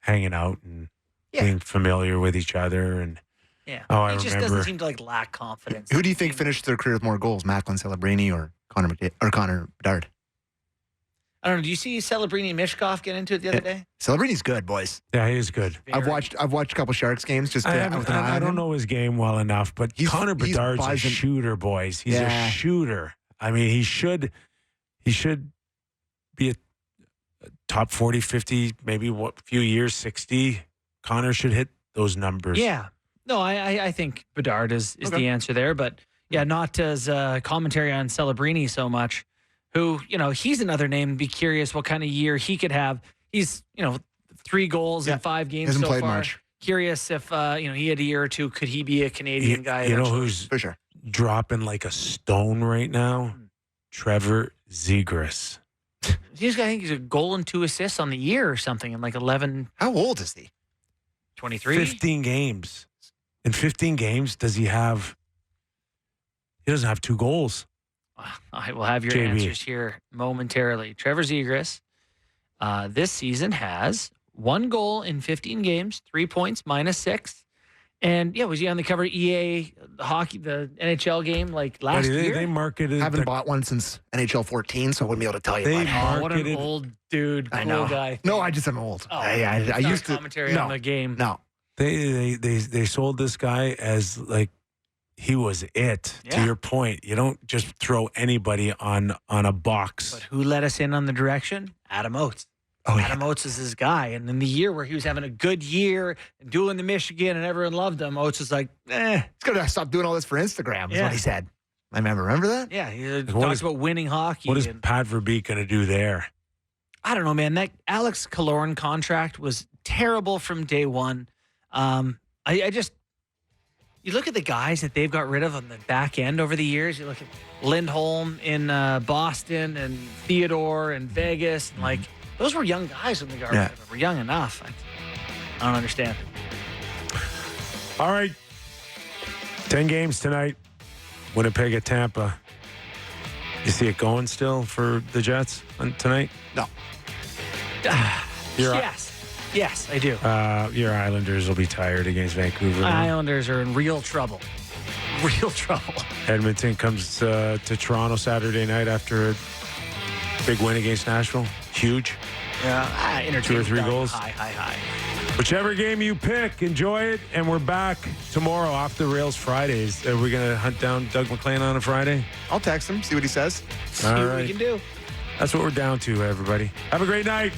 hanging out and being familiar with each other. And he just doesn't seem to like lack confidence. Who do you think finished their career with more goals, Macklin Celebrini or Connor Bedard? I don't know. Do you see Celebrini and Mishkov get into it the other day? Celebrini's good, boys. Yeah, he is good. I've watched a couple Sharks games just with an eye I on don't him. know his game well enough, but Connor Bedard's a shooter, boys. He's a shooter. I mean, he should be a top 40, 50, maybe what few years, 60. Connor should hit those numbers. Yeah. No, I think Bedard is the answer there, but not as commentary on Celebrini so much. Who, he's another name. Be curious what kind of year he could have. He's, 3 goals in 5 games hasn't so played far. much. Curious if, he had a year or two, could he be a Canadian guy? You know who's for sure dropping like a stone right now? Trevor Zegras. I think he's a goal and 2 assists on the year or something in like 11. How old is he? 23? 15 games. In 15 games, does he have... He doesn't have 2 goals. I will have your JB. answers here momentarily. Trevor Zegras this season has 1 goal in 15 games, 3 points, -6. And was he on the cover of EA hockey, the NHL game like last year? They marketed. Haven't bought one since NHL 14, so I wouldn't be able to tell you. What an old dude, I cool know. guy. No, I just am old. Oh, I used to commentary on the game. No, They sold this guy as like he was it. Yeah. To your point, you don't just throw anybody on a box. But who let us in on the direction? Adam Oates. Adam Oates is his guy. And in the year where he was having a good year, doing the Michigan, and everyone loved him, Oates was like, he's going to stop doing all this for Instagram, is what he said. I remember that? Yeah, he talks about winning hockey. What is Pat Verbeek going to do there? I don't know, man. That Alex Killorn contract was terrible from day one. You look at the guys that they've got rid of on the back end over the years. You look at Lindholm in Boston and Theodore and Vegas. And like, those were young guys when they got rid of them. Were young enough. I don't understand. All right. 10 games tonight. Winnipeg at Tampa. You see it going still for the Jets tonight? No. Yes, I do. Your Islanders will be tired against Vancouver. Islanders are in real trouble. Real trouble. Edmonton comes to Toronto Saturday night after a big win against Nashville. Huge. Yeah. 2 or 3 goals. High. Whichever game you pick, enjoy it. And we're back tomorrow off the rails Fridays. Are we going to hunt down Doug McLean on a Friday? I'll text him, see what he says. See what we can do. That's what we're down to, everybody. Have a great night.